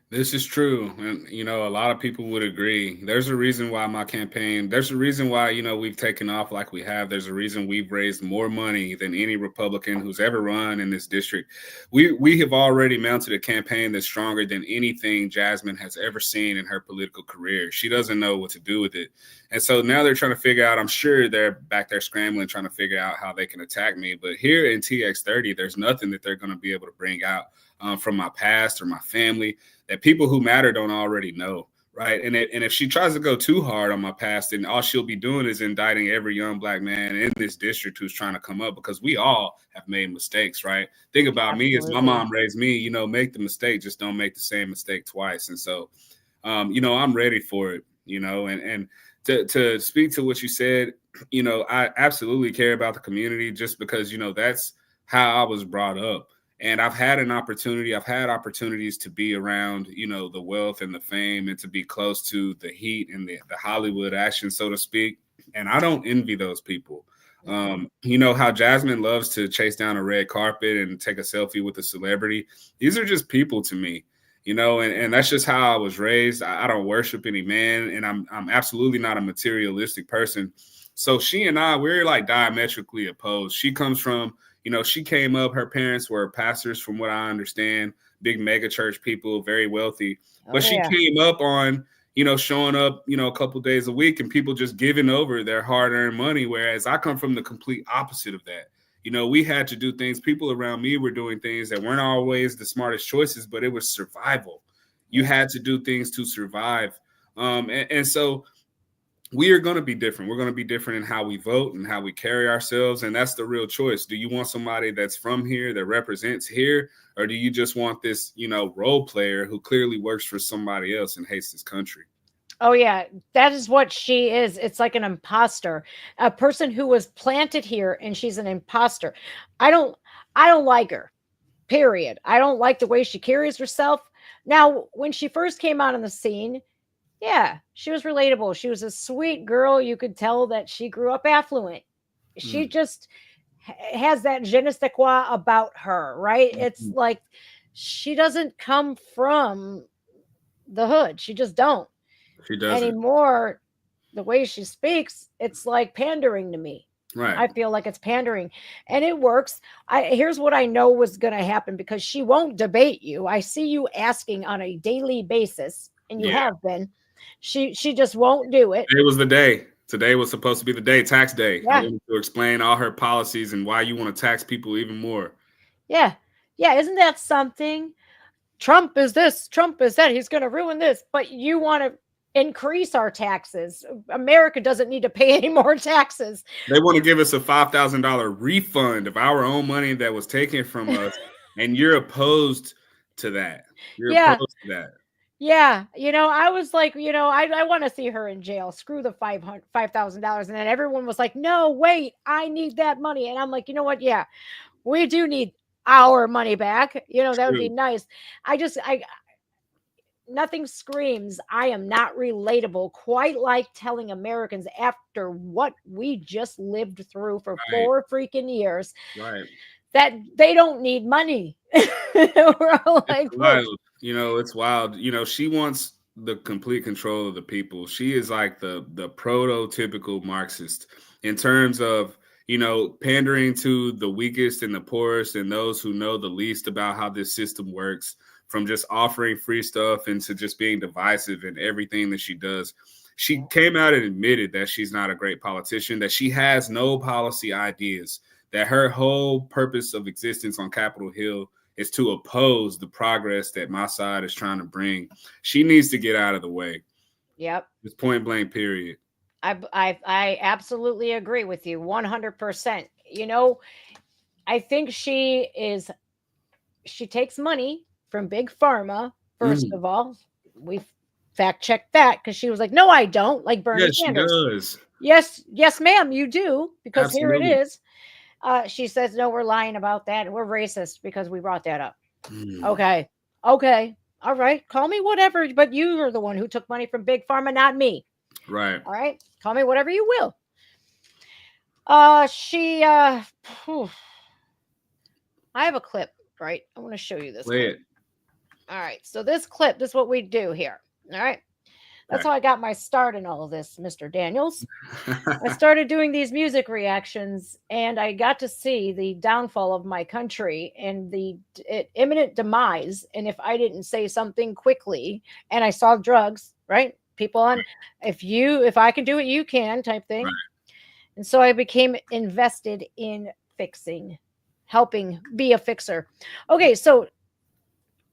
This is true. And, a lot of people would agree. There's a reason why there's a reason why, we've taken off like we have. There's a reason we've raised more money than any Republican who's ever run in this district. We have already mounted a campaign that's stronger than anything Jasmine has ever seen in her political career. She doesn't know what to do with it. And so now they're trying to figure out, I'm sure they're back there scrambling, trying to figure out how they can attack me. But here in TX30, there's nothing that they're going to be able to bring out from my past or my family that people who matter don't already know, right? And if she tries to go too hard on my past, then all she'll be doing is indicting every young Black man in this district who's trying to come up, because we all have made mistakes, right? Think about me, as my mom raised me, make the mistake, just don't make the same mistake twice. And so, I'm ready for it, and to speak to what you said, I absolutely care about the community, just because, that's how I was brought up. And I've had opportunities to be around, the wealth and the fame, and to be close to the heat and the Hollywood action, so to speak. And I don't envy those people. How Jasmine loves to chase down a red carpet and take a selfie with a celebrity. These are just people to me, and that's just how I was raised. I don't worship any man, and I'm absolutely not a materialistic person. So she and we're like diametrically opposed. She comes from, she came up, her parents were pastors, from what I understand, big mega church people, very wealthy. But she came up on, showing up, a couple of days a week, and people just giving over their hard-earned money. Whereas I come from the complete opposite of that. We had to do things. People around me were doing things that weren't always the smartest choices, but it was survival. You had to do things to survive. And so we are going to be different. We're going to be different in how we vote and how we carry ourselves. And that's the real choice. Do you want somebody that's from here, that represents here? Or do you just want this, role player who clearly works for somebody else and hates this country? Oh, yeah. That is what she is. It's like an imposter, a person who was planted here, and she's an imposter. I don't like her, period. I don't like the way she carries herself. Now, when she first came out on the scene, yeah, she was relatable. She was a sweet girl. You could tell that she grew up affluent. She just has that je ne sais quoi about her, right? It's like she doesn't come from the hood. She just don't. She doesn't. Anymore. The way she speaks, it's like pandering to me. Right. I feel like it's pandering, and it works. Here's what I know was going to happen, because she won't debate you. I see you asking on a daily basis, and you have been. She just won't do it. It was the day. Today was supposed to be the day, tax day. Yeah. I wanted to explain all her policies and why you want to tax people even more. Yeah. Yeah. Isn't that something? Trump is this, Trump is that. He's going to ruin this. But you want to increase our taxes. America doesn't need to pay any more taxes. They want to give us a $5,000 refund of our own money that was taken from us. And you're opposed to that. You're opposed to that. Yeah. I was like, I want to see her in jail. Screw the $5,000. And then everyone was like, no, wait, I need that money. And I'm like, you know what? Yeah, we do need our money back. That would be nice. Nothing screams, I am not relatable, quite like telling Americans after what we just lived through for 4 freaking years, that they don't need money. We're all like, it's wild. It's wild. She wants the complete control of the people. She is like the prototypical Marxist in terms of, pandering to the weakest and the poorest and those who know the least about how this system works, from just offering free stuff into just being divisive in everything that she does. She came out and admitted that she's not a great politician, that she has no policy ideas, that her whole purpose of existence on Capitol Hill is to oppose the progress that my side is trying to bring. She needs to get out of the way. Yep. It's point blank, period. I absolutely agree with you 100%. I think she takes money from Big Pharma. First of all, we fact checked that because she was like, no, I don't, like Bernie Sanders. She does. Yes, ma'am, you do, because Absolutely. Here it is. She says, no, we're lying about that. And we're racist because we brought that up. Okay. All right. Call me whatever, but you are the one who took money from Big Pharma, not me. Right. All right. Call me whatever you will. I have a clip, right? I want to show you this. Play it. All right. So this clip, this is what we do here. All right. That's how I got my start in all of this, Mr. Daniels. I started doing these music reactions, and I got to see the downfall of my country and the imminent demise. And if I didn't say something quickly, and I saw drugs, right? People on, if I can do it, you can type thing. Right. And so I became invested in helping be a fixer. Okay, so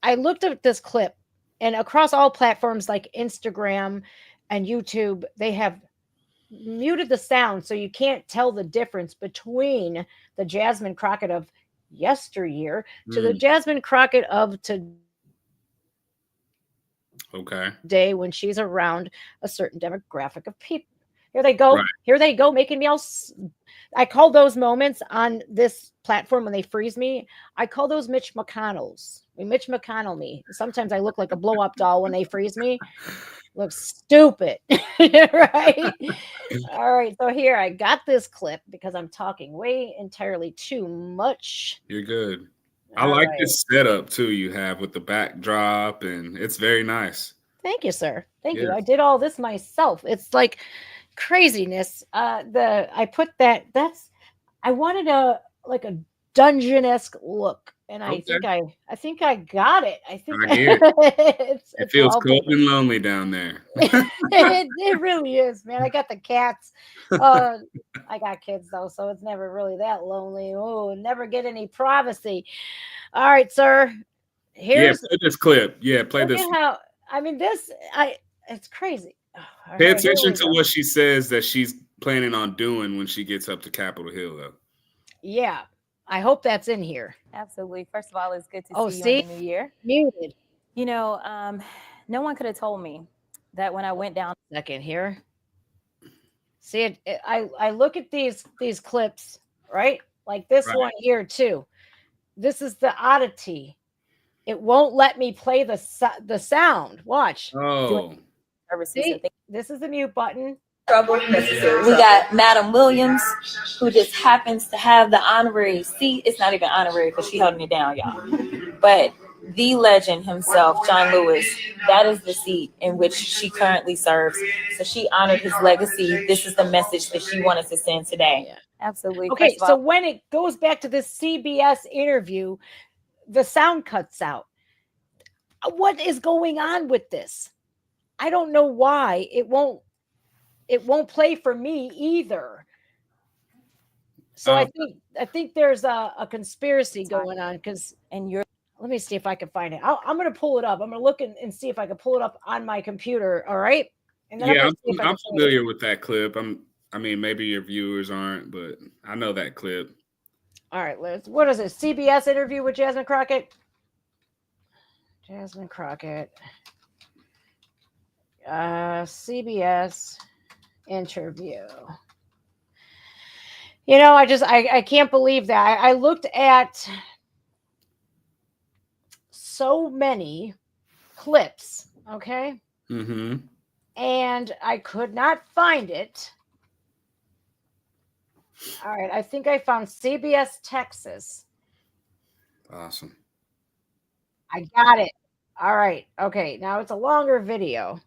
I looked at this clip, and across all platforms like Instagram and YouTube, they have muted the sound so you can't tell the difference between the Jasmine Crockett of yesteryear to the Jasmine Crockett of today. Day when she's around a certain demographic of people. Here they go. Right. Here they go, making me all. I call those moments on this platform when they freeze me. I call those Mitch McConnells. Mitch McConnell me. Sometimes I look like a blow up doll when they freeze me. Look stupid, right? All right. So here I got this clip because I'm talking way entirely too much. You're good. I like this setup too you have with the backdrop, and it's very nice. Thank you, sir. Thank you. I did all this myself. It's like craziness. I put that. I wanted a dungeon-esque look, and I think I got it. I think it feels cold and lonely down there. it really is, man. I got the cats. I got kids though, so it's never really that lonely. Oh, never get any privacy. All right, sir. Play this clip. Yeah, play this. It's crazy. Pay attention to what she says that she's planning on doing when she gets up to Capitol Hill, though. Yeah, I hope that's in here. Absolutely. First of all, it's good to see you in the new year. Muted. No one could have told me that when I went down. Second here. See it. I look at these clips, right? Like this one here too. This is the oddity. It won't let me play the sound. Watch. Oh. See, this is the mute button. We got Madam Williams, who just happens to have the honorary seat. It's not even honorary because she's holding it down, y'all. But the legend himself, John Lewis, that is the seat in which she currently serves. So she honored his legacy. This is the message that she wanted to send today. Yeah, absolutely. Okay, so when it goes back to this CBS interview, the sound cuts out. What is going on with this? I don't know why it won't play for me either. So I think there's a conspiracy going on let me see if I can find it. I'm going to pull it up. I'm going to look and see if I can pull it up on my computer. All right. And then I'm familiar with that clip. I mean, maybe your viewers aren't, but I know that clip. All right, Liz. What is it? CBS interview with Jasmine Crockett? Jasmine Crockett. CBS interview. You know, I can't believe that. I looked at so many clips, okay? Mm-hmm. And I could not find it. All right, I think I found CBS Texas. Awesome. I got it. All right. Okay, now it's a longer video.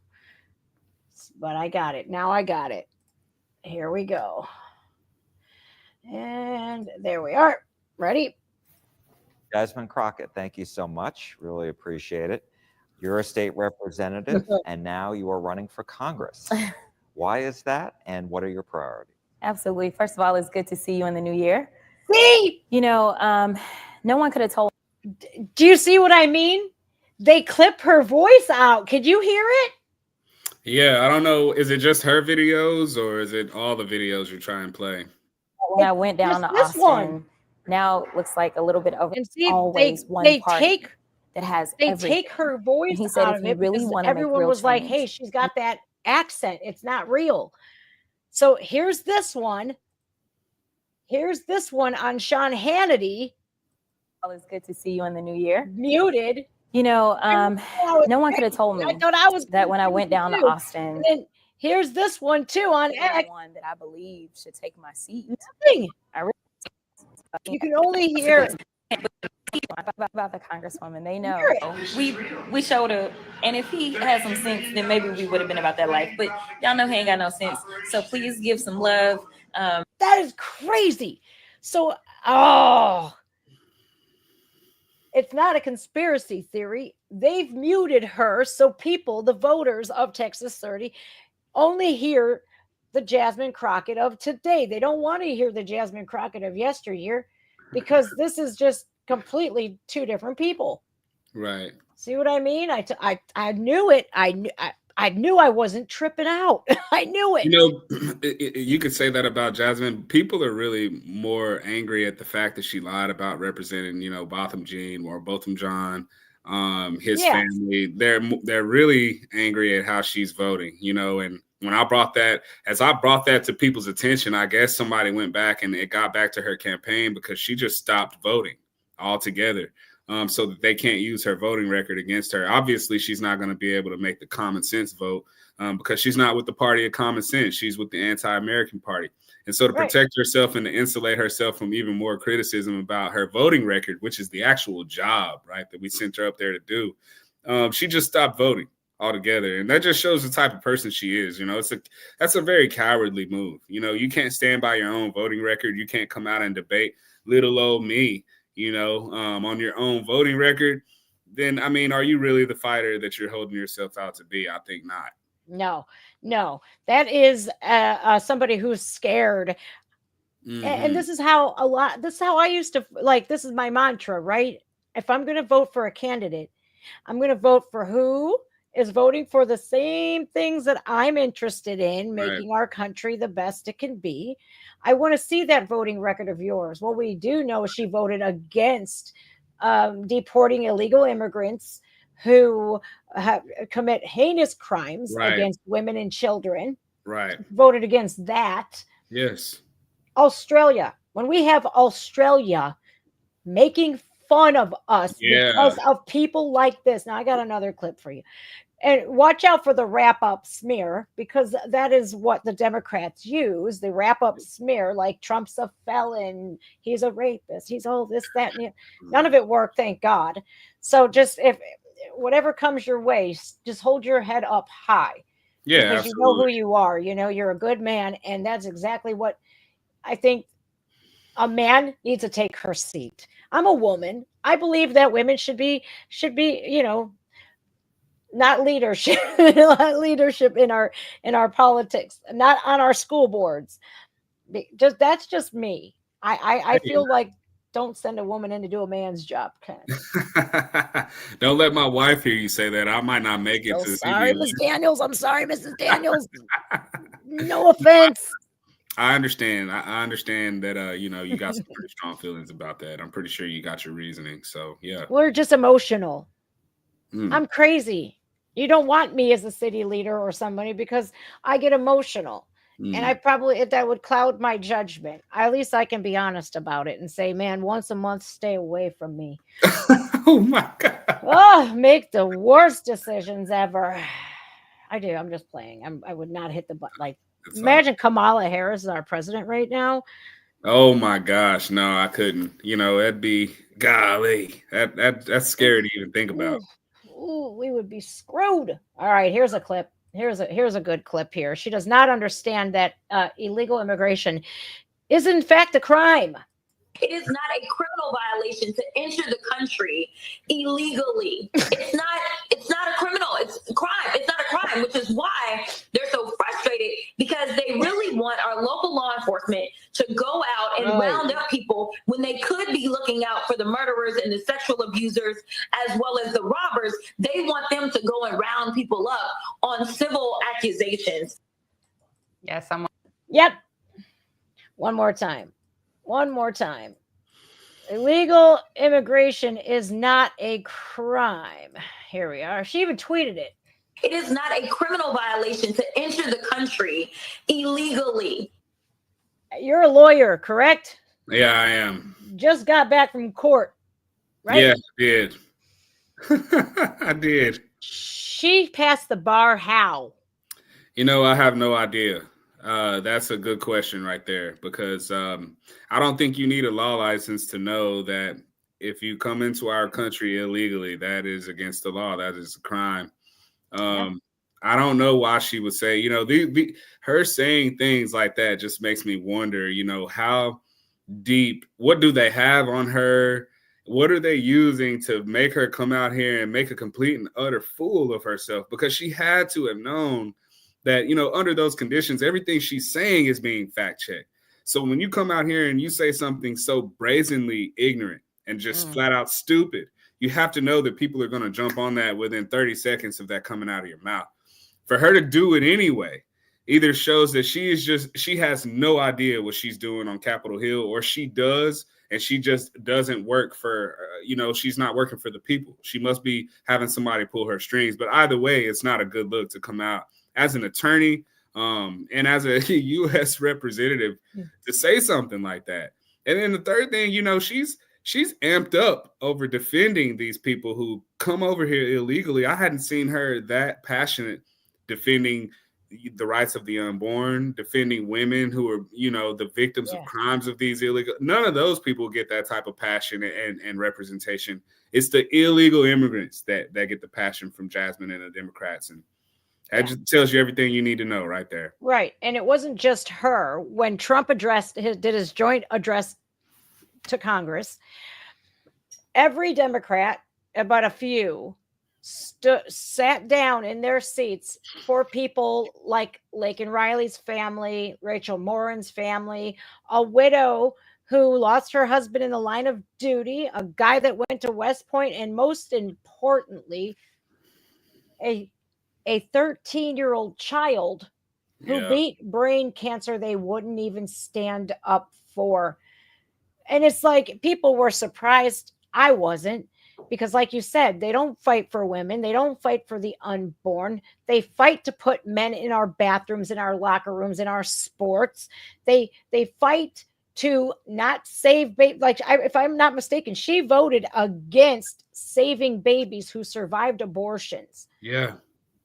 But I got it. Now I got it. Here we go. And there we are. Ready? Jasmine Crockett, thank you so much. Really appreciate it. You're a state representative, and now you are running for Congress. Why is that, and what are your priorities? Absolutely. First of all, it's good to see you in the new year. See? You know, no one could have told. Do you see what I mean? They clip her voice out. Could you hear it? Yeah, I don't know. Is it just her videos, or is it all the videos you try and play? When I went down to Austin, now it looks like a little bit over. And see, always one party that has everything. Take her voice and he said, out if of you it really want to everyone make real was change, like, hey, she's got that accent. It's not real. So here's this one. Here's this one on Sean Hannity. Well, it's good to see you in the new year. Muted. You know, no one could have told me that when I went down to Austin. And then here's this one too on X. One that I believe should take my seat. Nothing. You can only hear about the congresswoman. They know. We showed up, and if he had some sense, then maybe we would have been about that life. But y'all know he ain't got no sense. So please give some love. That is crazy. So, it's not a conspiracy theory. They've muted her so people, the voters of Texas 30, only hear the Jasmine Crockett of today. They don't want to hear the Jasmine Crockett of yesteryear because this is just completely two different people. Right. See what I mean? I knew it. I knew I wasn't tripping out. I knew it. You know, you could say that about Jasmine. People are really more angry at the fact that she lied about representing, you know, Botham Jean or Botham John, his family. They're really angry at how she's voting, you know, and when I brought that to people's attention, I guess somebody went back and it got back to her campaign because she just stopped voting altogether. So that they can't use her voting record against her. Obviously, she's not going to be able to make the common sense vote because she's not with the party of common sense. She's with the anti-American party. And so to protect herself and to insulate herself from even more criticism about her voting record, which is the actual job, right, that we sent her up there to do, she just stopped voting altogether. And that just shows the type of person she is. You know, that's a very cowardly move. You know, you can't stand by your own voting record. You can't come out and debate little old me, you know, on your own voting record. Then, I mean, are you really the fighter that you're holding yourself out to be? I think not. No, that is somebody who's scared. Mm-hmm. And this is how I used to, like, this is my mantra, right? If I'm going to vote for a candidate, I'm going to vote for who is voting for the same things that I'm interested in, making our country the best it can be. I want to see that voting record of yours. What we do know is she voted against deporting illegal immigrants who commit heinous crimes against women and children. Right. Voted against that. Yes. Australia. When we have Australia making fun of us because of people like this. Now, I got another clip for you. And watch out for the wrap-up smear, because that is what the Democrats use, the wrap-up smear, like Trump's a felon, he's a rapist, he's all this, that, and none of it worked, thank God. So just if whatever comes your way, just hold your head up high. Yeah, because you know who you are. You know, you're a good man, and that's exactly what I think a man needs to take her seat. I'm a woman. I believe that women should be, you know, not leadership, not leadership in our politics, not on our school boards. That's just me. I feel like don't send a woman in to do a man's job, Ken. Don't let my wife hear you say that. I might not make it to sorry, Ms. Daniels. I'm sorry, Mrs. Daniels. No offense. I understand. I understand that you know, you got some pretty strong feelings about that. I'm pretty sure you got your reasoning. So yeah. We're just emotional. I'm crazy. You don't want me as a city leader or somebody because I get emotional. And I probably, that would cloud my judgment. At least I can be honest about it and say, man, once a month, stay away from me. Oh my God. Oh, make the worst decisions ever. I do. I'm just playing. I would not hit the button. Like, imagine Kamala Harris is our president right now. Oh my gosh. No, I couldn't. You know, that'd be golly. That's scary to even think about. Ooh, we would be screwed. All right, here's a clip. Here's a good clip here. She does not understand that illegal immigration is in fact a crime. It is not a criminal violation to enter the country illegally. It's not a criminal. It's a crime. It's not a crime, which is why they're so frustrated, because they really want our local law enforcement to go out and round up people when they could be looking out for the murderers and the sexual abusers as well as the robbers. They want them to go and round people up on civil accusations. Yes, Yep. One more time. Illegal immigration is not a crime. Here we are. She even tweeted it. It is not a criminal violation to enter the country illegally. You're a lawyer, correct? Yeah, I am. Just got back from court, right? Yeah, I did. I did. She passed the bar how? You know, I have no idea. That's a good question right there, because I don't think you need a law license to know that if you come into our country illegally, that is against the law. That is a crime. I don't know why she would say, you know, her saying things like that just makes me wonder, you know, how deep, what do they have on her? What are they using to make her come out here and make a complete and utter fool of herself? Because she had to have known that, you know, under those conditions, everything she's saying is being fact checked. So when you come out here and you say something so brazenly ignorant and just flat out stupid, you have to know that people are going to jump on that within 30 seconds of that coming out of your mouth. For her to do it anyway either shows that she has no idea what she's doing on Capitol Hill, or she does, and she just doesn't work for, you know, she's not working for the people. She must be having somebody pull her strings. But either way, it's not a good look to come out as an attorney and as a U.S. representative to say something like that. And then the third thing, you know, she's amped up over defending these people who come over here illegally. I hadn't seen her that passionate defending the rights of the unborn, defending women who are, you know, the victims of crimes of these illegal. None of those people get that type of passion and representation. It's the illegal immigrants that get the passion from Jasmine and the Democrats. And that just tells you everything you need to know right there. Right. And it wasn't just her. When Trump did his joint address to Congress, every Democrat, about a few, sat down in their seats for people like Laken Riley's family, Rachel Morin's family, a widow who lost her husband in the line of duty, a guy that went to West Point, and most importantly, a 13-year-old child who beat brain cancer they wouldn't even stand up for. And it's like people were surprised. I wasn't, because like you said, they don't fight for women. They don't fight for the unborn. They fight to put men in our bathrooms, in our locker rooms, in our sports. They fight to not save babies. Like, if I'm not mistaken, she voted against saving babies who survived abortions. Yeah.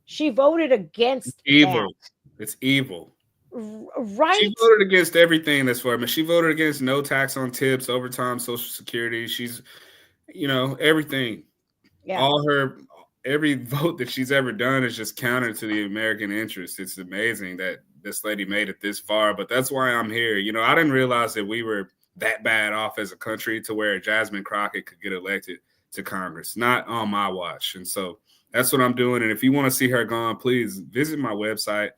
She voted against evil. That. It's evil. Right. She voted against everything that's for me. She voted against no tax on tips, overtime, Social Security. She's, you know, everything. Yeah. Every vote that she's ever done is just counter to the American interest. It's amazing that this lady made it this far, but that's why I'm here. You know, I didn't realize that we were that bad off as a country to where Jasmine Crockett could get elected to Congress, not on my watch. And so That's what I'm doing. And if you want to see her gone, please visit my website.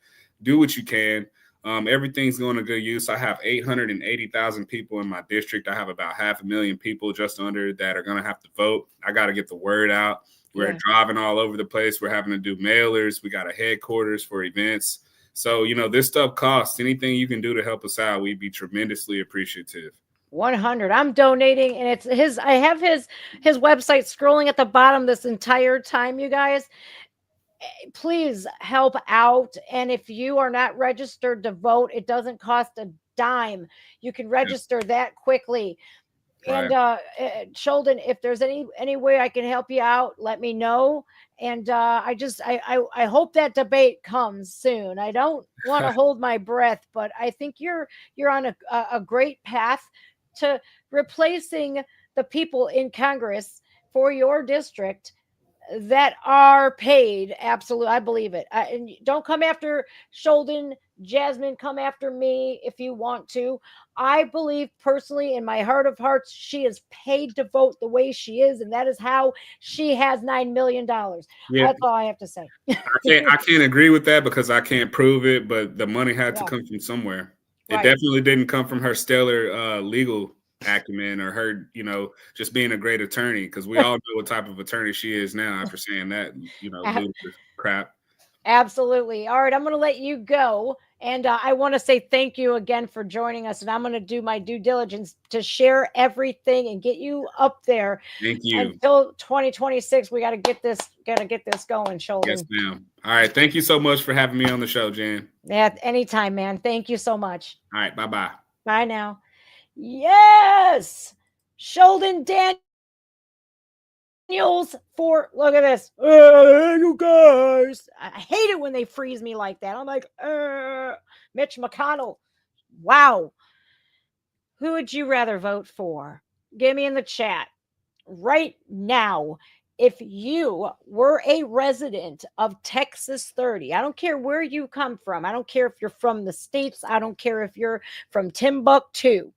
Do what you can. Everything's going to good use. I have 880,000 people in my district. I have about 500,000 people just under that are going to have to vote. I got to get the word out. We're driving all over the place. We're having to do mailers. We got a headquarters for events. So, this stuff costs. Anything you can do to help us out, we'd be tremendously appreciative. 100. I'm donating, and it's his. I have his website scrolling at the bottom this entire time, you guys. Please help out. And if you are not registered to vote, it doesn't cost a dime. You can register that quickly. Right. And Sheldon, if there's any way I can help you out, let me know. And I hope that debate comes soon. I don't want to hold my breath, but I think you're on a great path to replacing the people in Congress for your district that are paid. Absolutely. I believe it. And don't come after Sholdon. Jasmine, come after me if you want to. I believe personally in my heart of hearts, she is paid to vote the way she is. And that is how she has $9 million. Yeah. That's all I have to say. I can't agree with that because I can't prove it, but the money had to come from somewhere. Right. It definitely didn't come from her stellar legal acumen or her, just being a great attorney, because we all know what type of attorney she is now after saying that, ludicrous crap. Absolutely. All right, I'm going to let you go. And I want to say thank you again for joining us. And I'm going to do my due diligence to share everything and get you up there. Thank you. Until 2026, we got to get this going, Sheldon. Yes, ma'am. All right. Thank you so much for having me on the show, Jan. Yeah, anytime, man. Thank you so much. All right. Bye-bye. Bye now. Yes. Sholdon Daniels look at this. You guys. I hate it when they freeze me like that. I'm like, Mitch McConnell. Wow. Who would you rather vote for? Give me in the chat right now. If you were a resident of Texas 30, I don't care where you come from. I don't care if you're from the States. I don't care if you're from Timbuktu.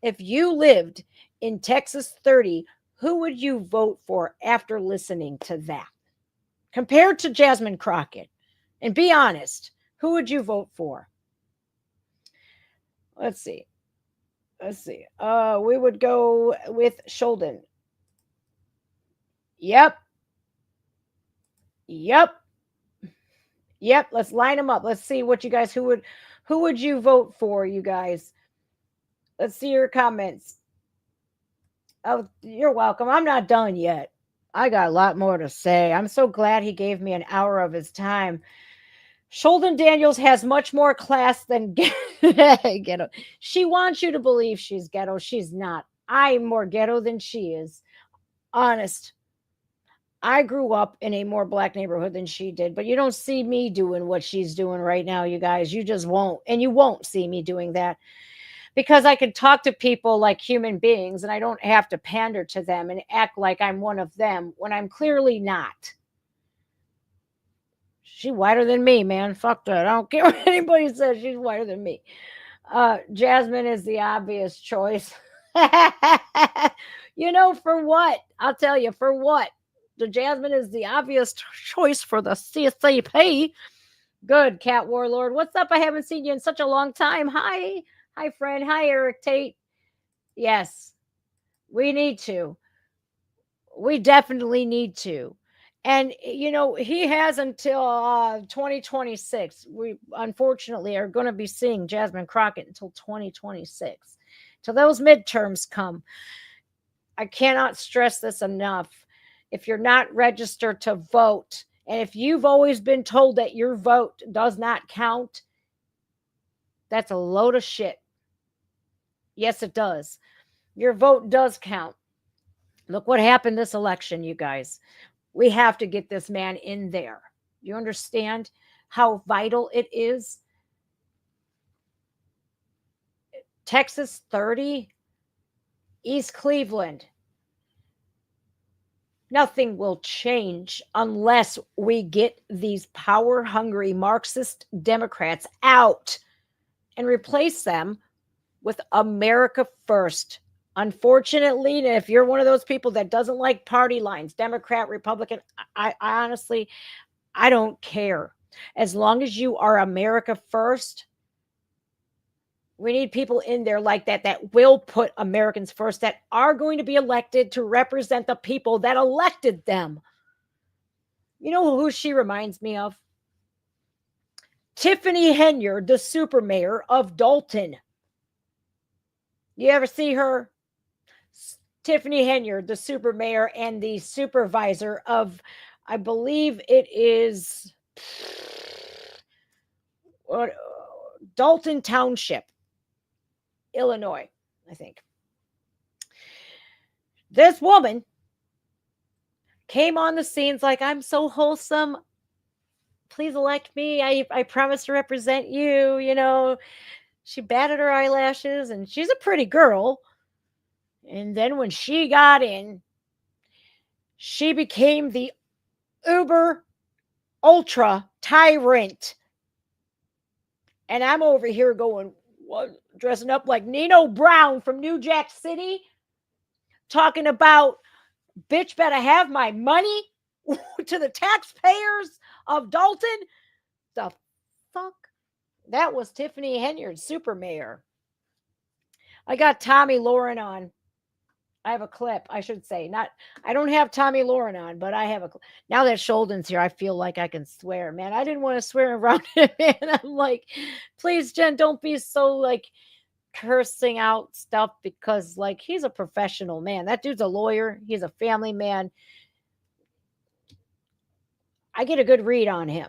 If you lived in Texas 30, who would you vote for after listening to that? Compared to Jasmine Crockett. And be honest, who would you vote for? Let's see. We would go with Sholdon. Yep. Let's line them up. Let's see what you guys, who would you vote for, you guys? Let's see your comments. Oh, you're welcome. I'm not done yet. I got a lot more to say. I'm so glad he gave me an hour of his time. Sholdon Daniels has much more class than ghetto. She wants you to believe she's ghetto. She's not. I'm more ghetto than she is. Honest. I grew up in a more black neighborhood than she did, but you don't see me doing what she's doing right now, you guys. You just won't. And you won't see me doing that. Because I can talk to people like human beings and I don't have to pander to them and act like I'm one of them when I'm clearly not. She's whiter than me, man. Fuck that. I don't care what anybody says. She's whiter than me. Jasmine is the obvious choice. For what? I'll tell you, for what? The Jasmine is the obvious choice for the CCP. Good, Cat Warlord. What's up? I haven't seen you in such a long time. Hi, friend. Hi, Eric Tate. Yes, we need to. We definitely need to. And, he has until 2026. We, unfortunately, are going to be seeing Jasmine Crockett until 2026. Till those midterms come. I cannot stress this enough. If you're not registered to vote, and if you've always been told that your vote does not count, that's a load of shit. Yes, it does. Your vote does count. Look what happened this election, you guys. We have to get this man in there. You understand how vital it is? Texas 30, East Cleveland. Nothing will change unless we get these power-hungry Marxist Democrats out and replace them with America First Unfortunately, if you're one of those people that doesn't like party lines, Democrat, Republican, I honestly, I don't care. As long as you are America first, we need people in there like that will put Americans first, that are going to be elected to represent the people that elected them. You know who she reminds me of? Tiffany Henyard, the super mayor of Dalton. You ever see her? Tiffany Henyard, the super mayor and the supervisor of, I believe it is Dalton Township, Illinois, I think. This woman came on the scenes like, I'm so wholesome. Please elect me. I promise to represent you. You know, she batted her eyelashes, and she's a pretty girl. And then when she got in, she became the uber ultra tyrant. And I'm over here going, what, dressing up like Nino Brown from New Jack City, talking about, bitch better have my money to the taxpayers of Dalton. The fuck? That was Tiffany Henyard, super mayor. I got Tommy Lauren on. I have a clip, I should say. I don't have Tommy Lauren on, but I have a clip. Now that Sholdon's here, I feel like I can swear, man. I didn't want to swear around him, man. I'm like, please, Jen, don't be so like cursing out stuff, because like, he's a professional man. That dude's a lawyer. He's a family man. I get a good read on him.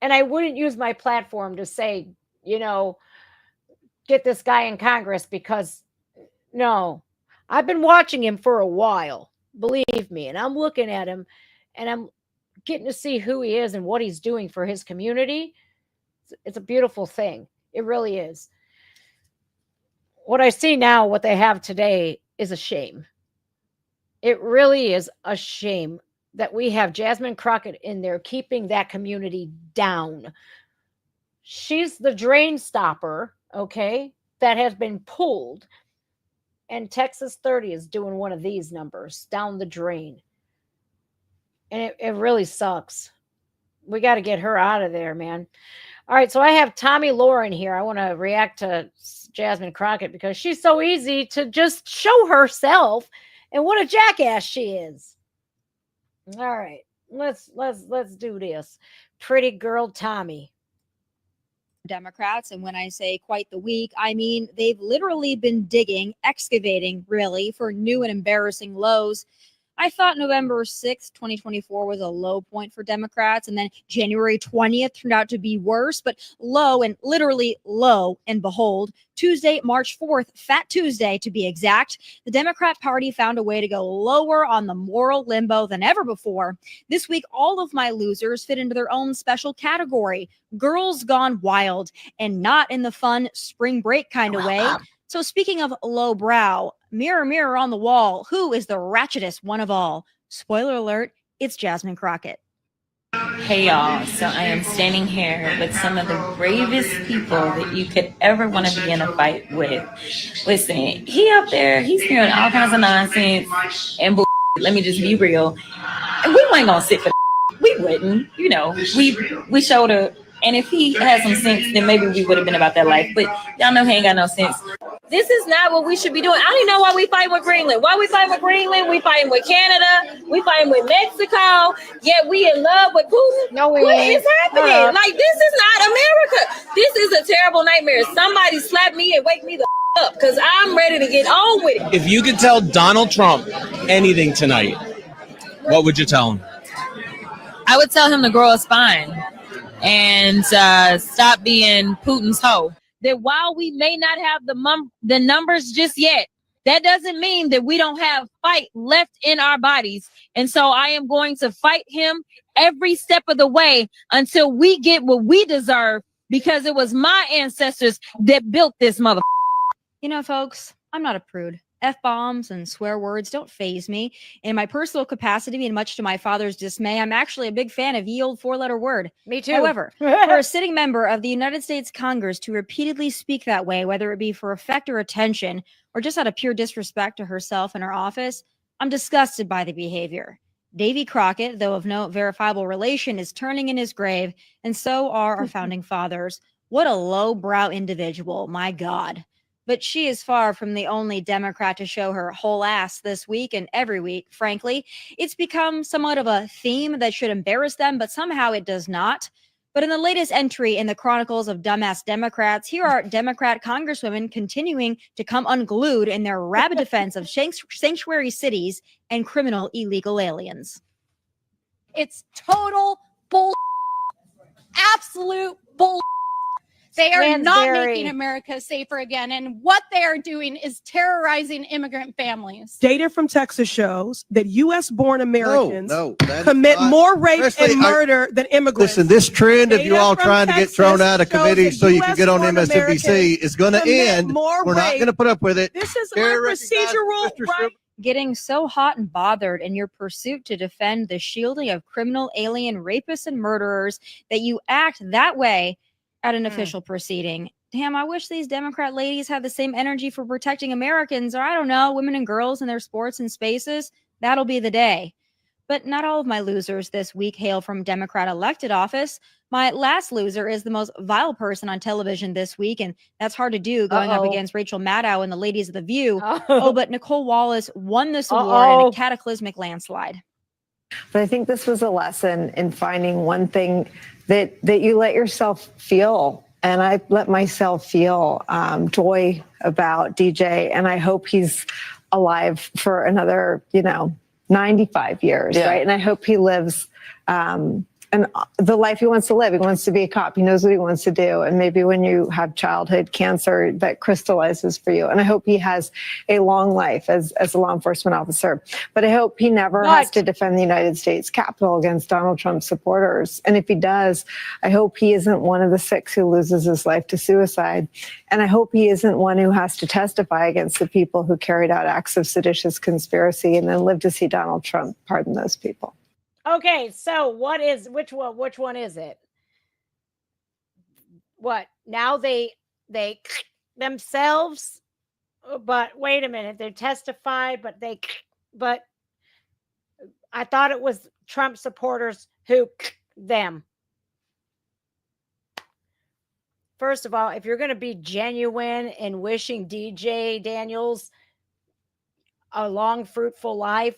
And I wouldn't use my platform to say, you know, get this guy in Congress, because no, I've been watching him for a while, believe me. And I'm looking at him and I'm getting to see who he is and what he's doing for his community. It's a beautiful thing. It really is. What I see now, what they have today, is a shame. It really is a shame that we have Jasmine Crockett in there keeping that community down. She's the drain stopper, okay, that has been pulled. And Texas 30 is doing one of these numbers down the drain. And it really sucks. We got to get her out of there, man. All right, so I have Tommy Lauren here. I want to react to Jasmine Crockett because she's so easy to just show herself and what a jackass she is. All right, let's do this. Pretty girl Tommy. Democrats, and when I say quite the week, I mean they've literally been digging, excavating, really, for new and embarrassing lows. I thought November 6th, 2024 was a low point for Democrats, and then January 20th turned out to be worse, but low, and literally low, and behold, Tuesday, March 4th, Fat Tuesday to be exact, the Democrat Party found a way to go lower on the moral limbo than ever before. This week, all of my losers fit into their own special category, girls gone wild, and not in the fun spring break kind of way. So speaking of low brow, mirror, mirror on the wall, who is the ratchetest one of all? Spoiler alert, it's Jasmine Crockett. Hey y'all, so I am standing here with some of the bravest people that you could ever want to be in a fight with. Listen, he up there, he's spewing all kinds of nonsense and bull. Let me just be real. And we weren't gonna sit for we wouldn't, you know, we showed up. And if he had some sense, then maybe we would have been about that life. But y'all know he ain't got no sense. This is not what we should be doing. I don't even know why we fighting with Greenland. Why we fighting with Greenland? We fighting with Canada. We fighting with Mexico. Yet we in love with Putin. No, what is happening? Like, this is not America. This is a terrible nightmare. Somebody slap me and wake me the up, because I'm ready to get on with it. If you could tell Donald Trump anything tonight, what would you tell him? I would tell him to grow a spine and stop being Putin's hoe. That while we may not have the numbers just yet, that doesn't mean that we don't have fight left in our bodies. And so I am going to fight him every step of the way until we get what we deserve, because it was my ancestors that built this mother. You know, folks, I'm not a prude. F-bombs and swear words don't faze me. In my personal capacity, and much to my father's dismay, I'm actually a big fan of ye old four-letter word. Me too. However, for a sitting member of the United States Congress to repeatedly speak that way, whether it be for effect or attention, or just out of pure disrespect to herself and her office, I'm disgusted by the behavior. Davy Crockett, though of no verifiable relation, is turning in his grave, and so are our founding fathers. What a lowbrow individual, my God. But she is far from the only Democrat to show her whole ass this week and every week, frankly. It's become somewhat of a theme that should embarrass them, but somehow it does not. But in the latest entry in the Chronicles of Dumbass Democrats, here are Democrat congresswomen continuing to come unglued in their rabid defense of sanctuary cities and criminal illegal aliens. It's total bull, absolute bull. They are not making America safer again. And what they are doing is terrorizing immigrant families. Data from Texas shows that U.S.-born Americans commit more rape and murder than immigrants. Listen, this trend of you all trying to get thrown out of committee so you can get on MSNBC is going to end. We're not going to put up with it. This is procedural right. Getting so hot and bothered in your pursuit to defend the shielding of criminal alien rapists and murderers that you act that way at an official proceeding. Damn, I wish these Democrat ladies had the same energy for protecting Americans, or I don't know, women and girls in their sports and spaces. That'll be the day. But not all of my losers this week hail from Democrat elected office. My last loser is the most vile person on television this week, and that's hard to do going up against Rachel Maddow and the ladies of The View. But Nicole Wallace won this award in a cataclysmic landslide. But I think this was a lesson in finding one thing that you let yourself feel. And I let myself feel joy about DJ. And I hope he's alive for another, 95 years, right? And I hope he lives and the life he wants to live. He wants to be a cop. He knows what he wants to do. And maybe when you have childhood cancer, that crystallizes for you. And I hope he has a long life as a law enforcement officer. But I hope he never has to defend the United States Capitol against Donald Trump supporters. And if he does, I hope he isn't one of the 6 who loses his life to suicide. And I hope he isn't one who has to testify against the people who carried out acts of seditious conspiracy and then live to see Donald Trump pardon those people. Okay, so which one is it? What? Now they themselves, but wait a minute, they testify, but I thought it was Trump supporters who them. First of all, if you're going to be genuine in wishing DJ Daniels a long, fruitful life,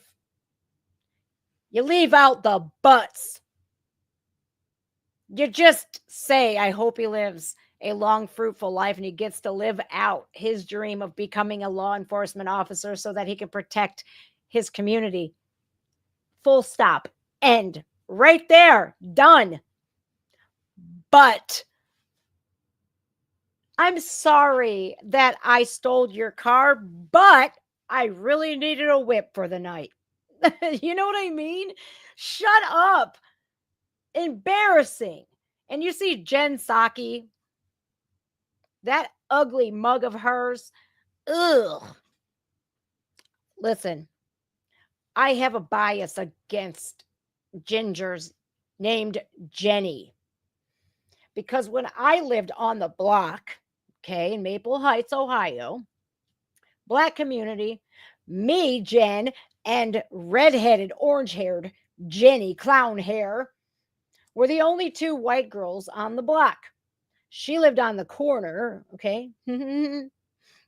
you leave out the buts. You just say, I hope he lives a long, fruitful life and he gets to live out his dream of becoming a law enforcement officer so that he can protect his community. Full stop. End. Right there. Done. But I'm sorry that I stole your car, but I really needed a whip for the night. You know what I mean? Shut up. Embarrassing. And you see Jen Psaki, that ugly mug of hers. Ugh. Listen, I have a bias against gingers named Jenny. Because when I lived on the block, in Maple Heights, Ohio, Black community, me, Jen, and redheaded, orange-haired Jenny, clown hair, were the only 2 white girls on the block. She lived on the corner,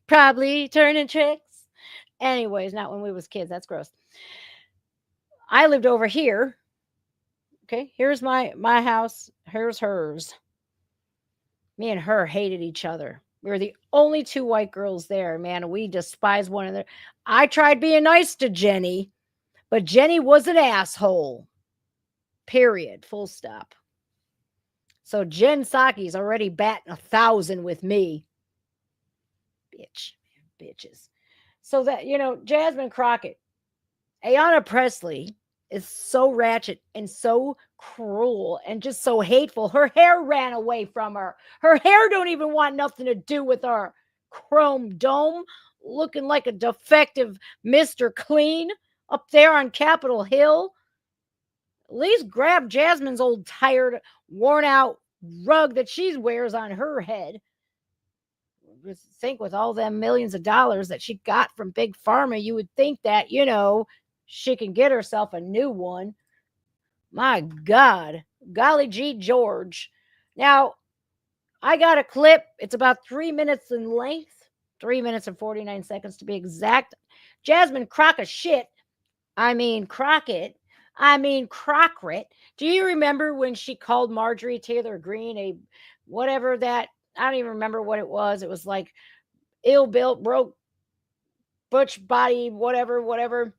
probably turning tricks. Anyways, not when we was kids. That's gross. I lived over here. Here's my house. Here's hers. Me and her hated each other. We were the only 2 white girls there, man. We despised one another. I tried being nice to Jenny, but Jenny was an asshole. Period. Full stop. So Jen Psaki's already batting 1,000 with me. Bitches. So that, Jasmine Crockett, Ayanna Pressley is so ratchet and so cruel and just so hateful. Her hair ran away from her. Her hair don't even want nothing to do with her chrome dome. looking like a defective Mr. Clean up there on Capitol Hill. At least grab Jasmine's old tired, worn out rug that she wears on her head. Think with all them millions of dollars that she got from Big Pharma, you would think that, she can get herself a new one. My God, golly gee George. Now, I got a clip. It's about 3 minutes in length, 3 minutes and 49 seconds to be exact. Jasmine Crockett. Do you remember when she called Marjorie Taylor Greene a whatever that, I don't even remember what it was. It was like ill-built, broke, butch body, whatever.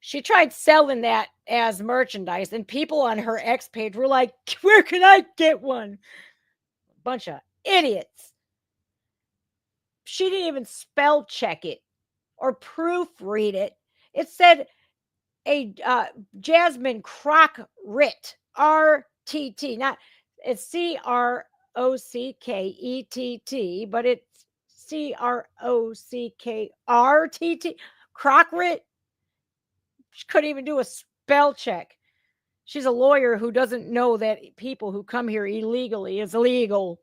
She tried selling that as merchandise, and people on her X page were like, where can I get one? Bunch of idiots. She didn't even spell check it or proofread it. It said a Jasmine Crockett, RTT, not it's CROCKETT, but it's CROCKRTT. Crockett. She couldn't even do a spell check. She's a lawyer who doesn't know that people who come here illegally is illegal.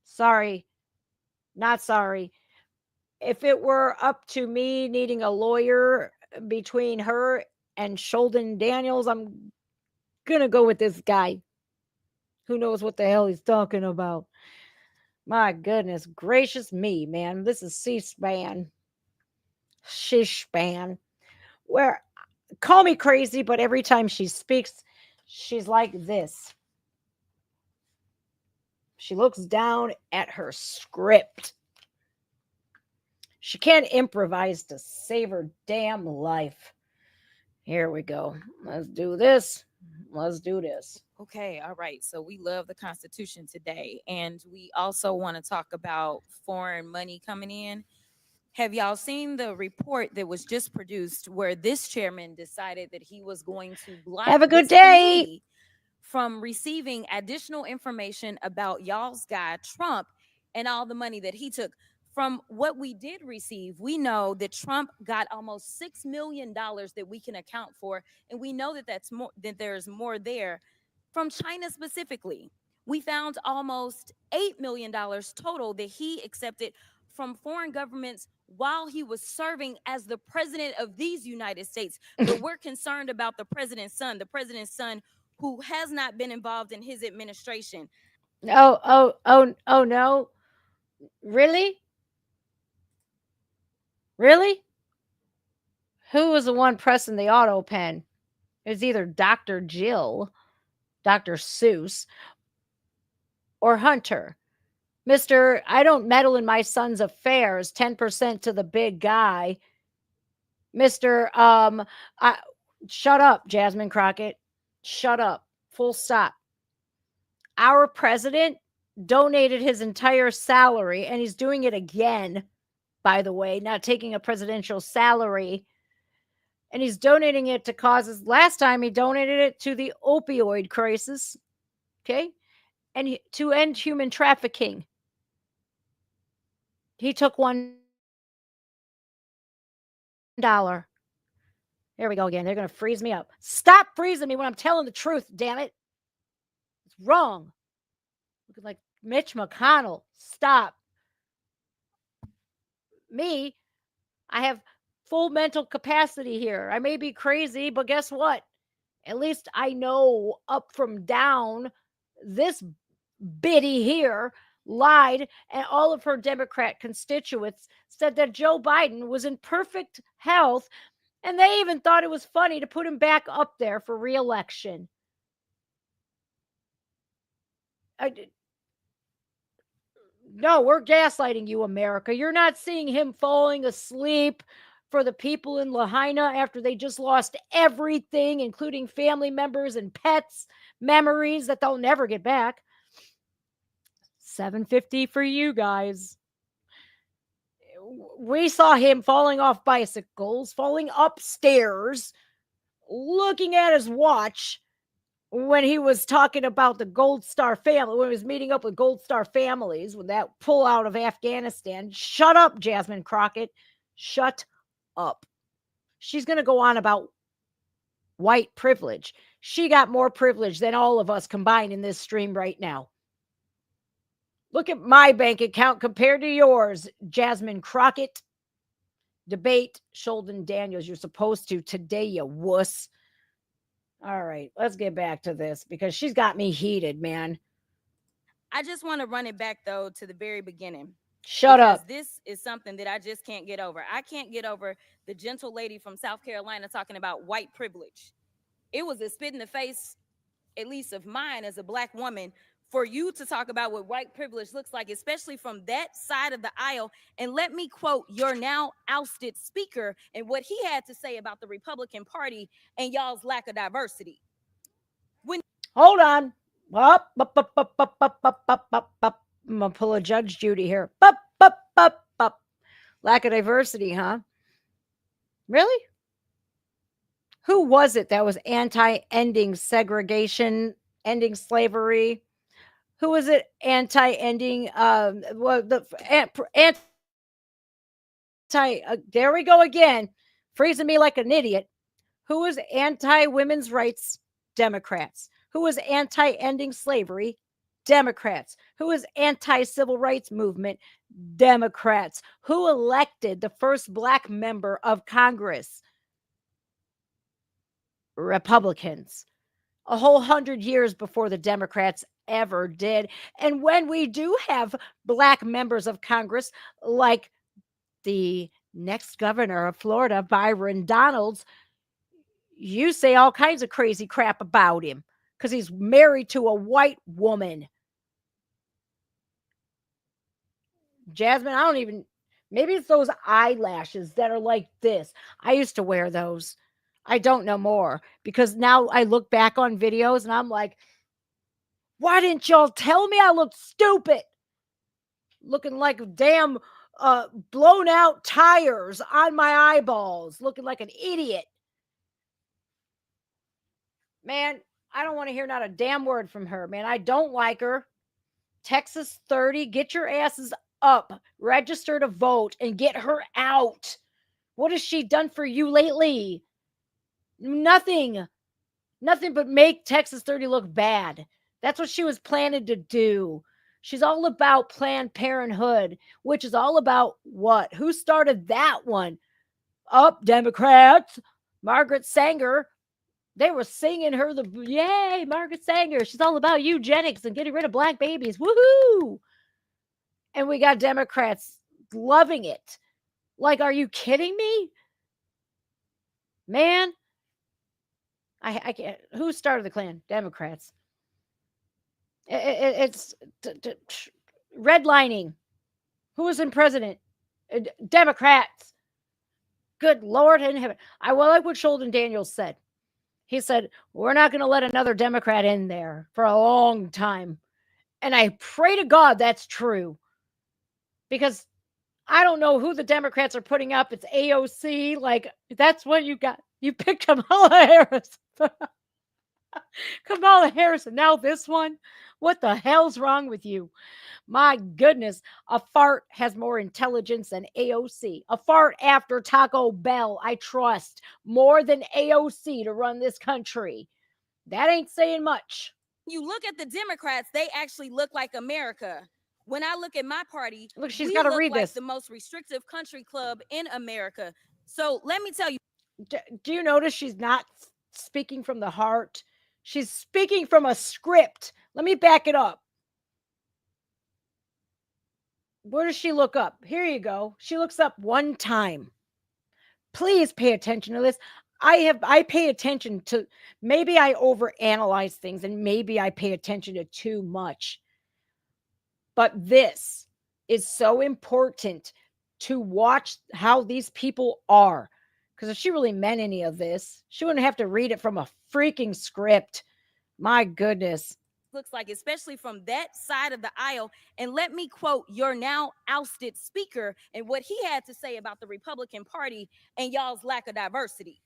Sorry. Not sorry. If it were up to me needing a lawyer between her and Sholdon Daniels, I'm going to go with this guy who knows what the hell he's talking about. My goodness gracious me, man. This is C-SPAN. Shish-span. Where, call me crazy, but every time she speaks, she's like this. She looks down at her script. She can't improvise to save her damn life. Here we go. Let's do this. Okay, all right. So we love the Constitution today, and we also want to talk about foreign money coming in. Have y'all seen the report that was just produced where this chairman decided that he was going to block Have a good day from receiving additional information about y'all's guy Trump and all the money that he took? From what we did receive, we know that Trump got almost $6 million that we can account for, and we know that there's more there from China specifically. We found almost $8 million total that he accepted from foreign governments while he was serving as the president of these United States. But we're concerned about the president's son who has not been involved in his administration. Oh, no. Really? Really? Who was the one pressing the auto pen? It was either Dr. Jill, Dr. Seuss, or Hunter. Mr. I don't meddle in my son's affairs, 10% to the big guy. Mr. Shut up, Jasmine Crockett. Shut up. Full stop. Our president donated his entire salary, and he's doing it again, by the way, not taking a presidential salary. And he's donating it to causes. Last time he donated it to the opioid crisis. Okay. And to end human trafficking. He took $1. There we go again. They're going to freeze me up. Stop freezing me when I'm telling the truth, damn it. It's wrong. Looking like Mitch McConnell. Stop. Me, I have full mental capacity here. I may be crazy, but guess what? At least I know up from down. This biddy here lied, and all of her Democrat constituents said that Joe Biden was in perfect health, and they even thought it was funny to put him back up there for re-election. No, we're gaslighting you, America. You're not seeing him falling asleep for the people in Lahaina after they just lost everything, including family members and pets, memories that they'll never get back. $7.50 for you guys. We saw him falling off bicycles, falling upstairs, looking at his watch, when he was talking about the Gold Star family, when he was meeting up with Gold Star families, with that pull out of Afghanistan. Shut up, Jasmine Crockett. Shut up. She's going to go on about white privilege. She got more privilege than all of us combined in this stream right now. Look at my bank account compared to yours, Jasmine Crockett. Debate Sholdon Daniels. You're supposed to today, you wuss. All right, let's get back to this because she's got me heated, man. I just want to run it back, though, to the very beginning. Shut up. This is something that I just can't get over. I can't get over the gentle lady from South Carolina talking about white privilege. It was a spit in the face, at least of mine as a Black woman, for you to talk about what white privilege looks like, especially from that side of the aisle. And let me quote your now ousted speaker and what he had to say about the Republican Party and y'all's lack of diversity. Hold on. I'm gonna pull a Judge Judy here. Lack of diversity, huh? Really? Who was it that was anti-ending segregation, ending slavery? Who was it anti-ending? There we go again, freezing me like an idiot. Who was anti-women's rights? Democrats. Who was anti-ending slavery? Democrats. Who was anti-civil rights movement? Democrats. Who elected the first Black member of Congress? Republicans. A whole 100 years before the Democrats ever did. And when we do have Black members of Congress, like the next governor of Florida, Byron Donalds, you say all kinds of crazy crap about him because he's married to a white woman. Jasmine, I don't even, maybe it's those eyelashes that are like this. I used to wear those. I don't know more because now I look back on videos and I'm like, why didn't y'all tell me I looked stupid? Looking like damn blown out tires on my eyeballs, looking like an idiot. Man, I don't want to hear not a damn word from her, man. I don't like her. Texas 30, get your asses up, register to vote, and get her out. What has she done for you lately? Nothing. Nothing but make Texas 30 look bad. That's what she was planning to do. She's all about Planned Parenthood, which is all about what? Who started that one? Democrats. Margaret Sanger. They were singing her yay, Margaret Sanger. She's all about eugenics and getting rid of Black babies. Woohoo! And we got Democrats loving it. Like, are you kidding me? Man, I can't. Who started the Klan? Democrats. It's redlining. Who was in president? Democrats. Good Lord in heaven. I like what Sheldon Daniels said. He said, we're not going to let another Democrat in there for a long time. And I pray to God that's true. Because I don't know who the Democrats are putting up. It's AOC. Like, that's what you got. You picked Kamala Harris. Kamala Harris. And now this one. What the hell's wrong with you? My goodness. A fart has more intelligence than AOC. A fart after Taco Bell, I trust more than AOC to run this country. That ain't saying much. You look at the Democrats, they actually look like America. When I look at my party, look, she's got to read like this. The most restrictive country club in America. So let me tell you. Do you notice she's not speaking from the heart? She's speaking from a script. Let me back it up. Where does she look up? Here you go. She looks up one time. Please pay attention to this. I pay attention to, maybe I overanalyze things and maybe I pay attention to too much. But this is so important to watch how these people are. Because if she really meant any of this, she wouldn't have to read it from a freaking script. My goodness. Looks like, especially from that side of the aisle. And let me quote your now ousted speaker and what he had to say about the Republican Party and y'all's lack of diversity.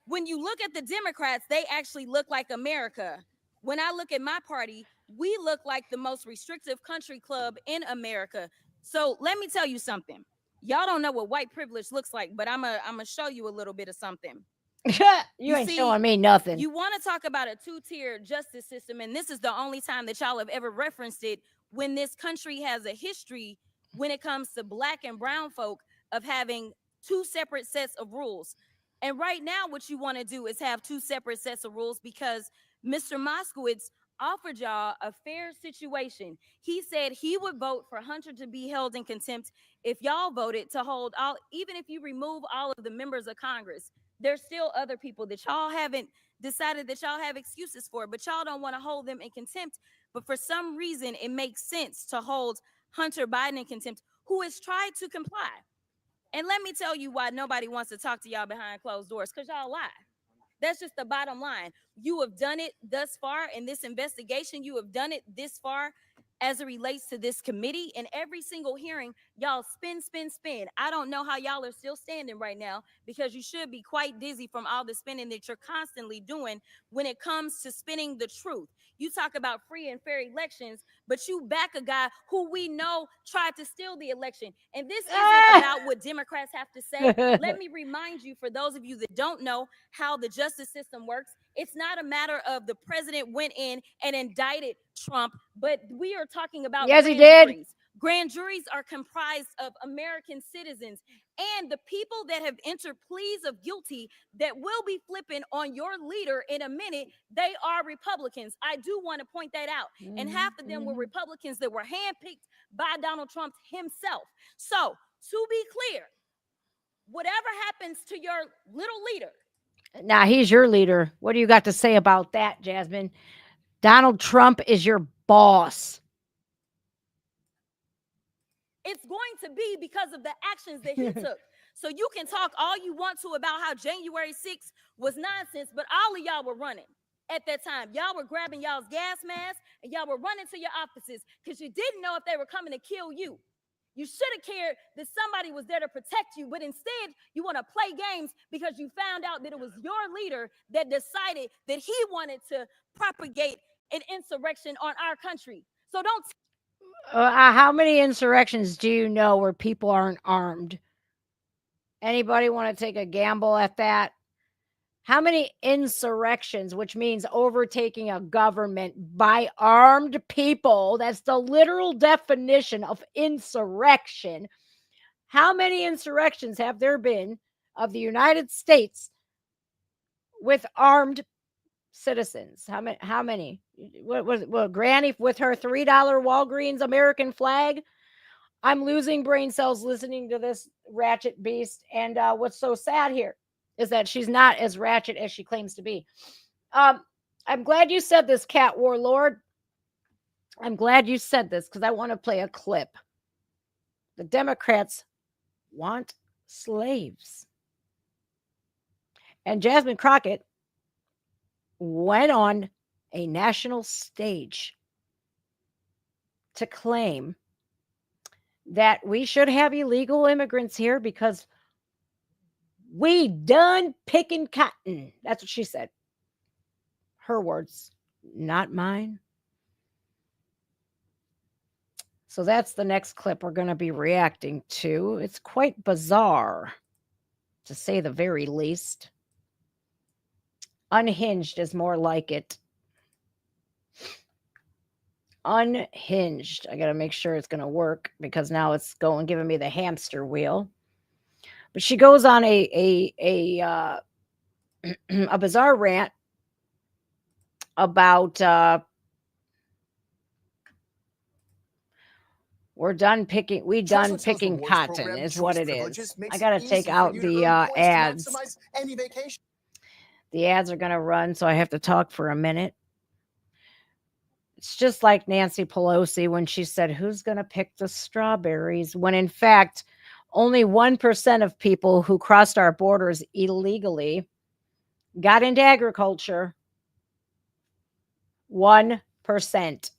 when you look at the Democrats, they actually look like America. When I look at my party, we look like the most restrictive country club in America. So let me tell you something. Y'all don't know what white privilege looks like, but I'm gonna show you a little bit of something. you ain't showing me nothing. You want to talk about a two-tier justice system, and this is the only time that y'all have ever referenced it, when this country has a history when it comes to black and brown folk of having two separate sets of rules. And right now, what you want to do is have two separate sets of rules because Mr. Moskowitz offered y'all a fair situation. He said he would vote for Hunter to be held in contempt if y'all voted to hold all, even if you remove all of the members of Congress. There's still other people that y'all haven't decided that y'all have excuses for, but y'all don't want to hold them in contempt. But for some reason, it makes sense to hold Hunter Biden in contempt, who has tried to comply. And let me tell you why nobody wants to talk to y'all behind closed doors, because y'all lie. That's just the bottom line. You have done it thus far in this investigation. You have done it this far as it relates to this committee. And every single hearing, y'all spin. I don't know how y'all are still standing right now, because you should be quite dizzy from all the spinning that you're constantly doing when it comes to spinning the truth. You talk about free and fair elections, but you back a guy who we know tried to steal the election. And this isn't about what Democrats have to say. Let me remind you, for those of you that don't know how the justice system works, it's not a matter of the president went in and indicted Trump, but we are talking about yes, he did. Juries. Grand juries are comprised of American citizens, and the people that have entered pleas of guilty that will be flipping on your leader in a minute, they are Republicans. I do want to point that out. And half of them were Republicans that were handpicked by Donald Trump himself. So, to be clear, whatever happens to your little leader. Now, he's your leader. What do you got to say about that, Jasmine? Donald Trump is your boss. It's going to be because of the actions that he took. So you can talk all you want to about how January 6th was nonsense, but all of y'all were running at that time. Y'all were grabbing y'all's gas masks and y'all were running to your offices because you didn't know if they were coming to kill you. You should have cared that somebody was there to protect you, but instead you want to play games because you found out that it was your leader that decided that he wanted to propagate an insurrection on our country. So don't. How many insurrections do you know where people aren't armed? Anybody want to take a gamble at that? How many insurrections, which means overtaking a government by armed people? That's the literal definition of insurrection. How many insurrections have there been of the United States with armed citizens? How many? What Granny with her $3 Walgreens American flag? I'm losing brain cells listening to this ratchet beast. And what's so sad here is that she's not as ratchet as she claims to be. I'm glad you said this, Cat Warlord. I'm glad you said this because I want to play a clip. The Democrats want slaves. And Jasmine Crockett went on a national stage to claim that we should have illegal immigrants here because we done picking cotton. That's what she said. Her words, not mine. So that's the next clip we're going to be reacting to. It's quite bizarre, to say the very least. Unhinged is more like it. Unhinged. I got to make sure it's going to work because now it's giving me the hamster wheel. But she goes on a bizarre rant about we done picking cotton is what it is. I got to take out the ads. The ads are going to run, so I have to talk for a minute. It's just like Nancy Pelosi when she said, who's going to pick the strawberries? When in fact, only 1% of people who crossed our borders illegally got into agriculture. 1%.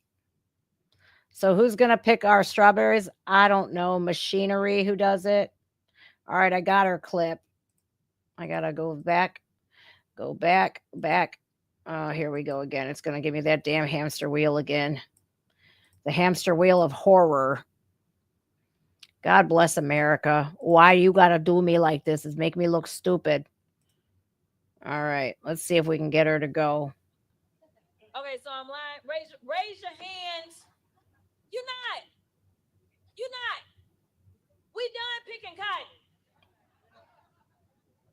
So who's going to pick our strawberries? I don't know. Machinery, who does it? All right, I got her clip. I got to go back Go back. Here we go again. It's going to give me that damn hamster wheel again. The hamster wheel of horror. God bless America. Why you got to do me like this? Is make me look stupid. All right. Let's see if we can get her to go. Okay, so I'm lying. Raise your hands. You're not. We done picking cotton.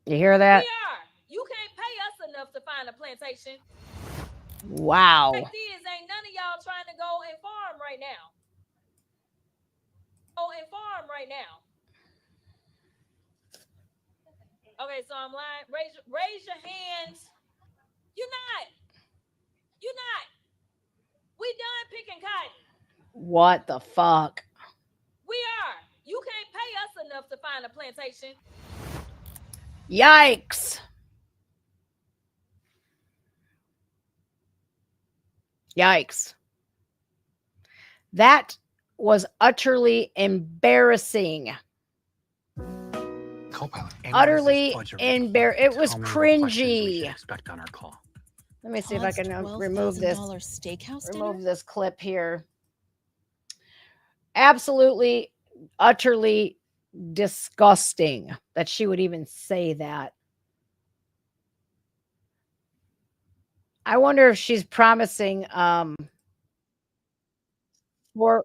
You hear that? We are. You can't pay us enough to find a plantation. Wow. The fact is, ain't none of y'all trying to go and farm right now. Okay, so I'm lying. Raise your hands. You're not. We done picking cotton. What the fuck? We are. You can't pay us enough to find a plantation. Yikes. Yikes. That was utterly embarrassing. Utterly embarrassing. It was cringy. Let me see if I can remove this. Remove this clip here. Absolutely, utterly disgusting that she would even say that. I wonder if she's promising what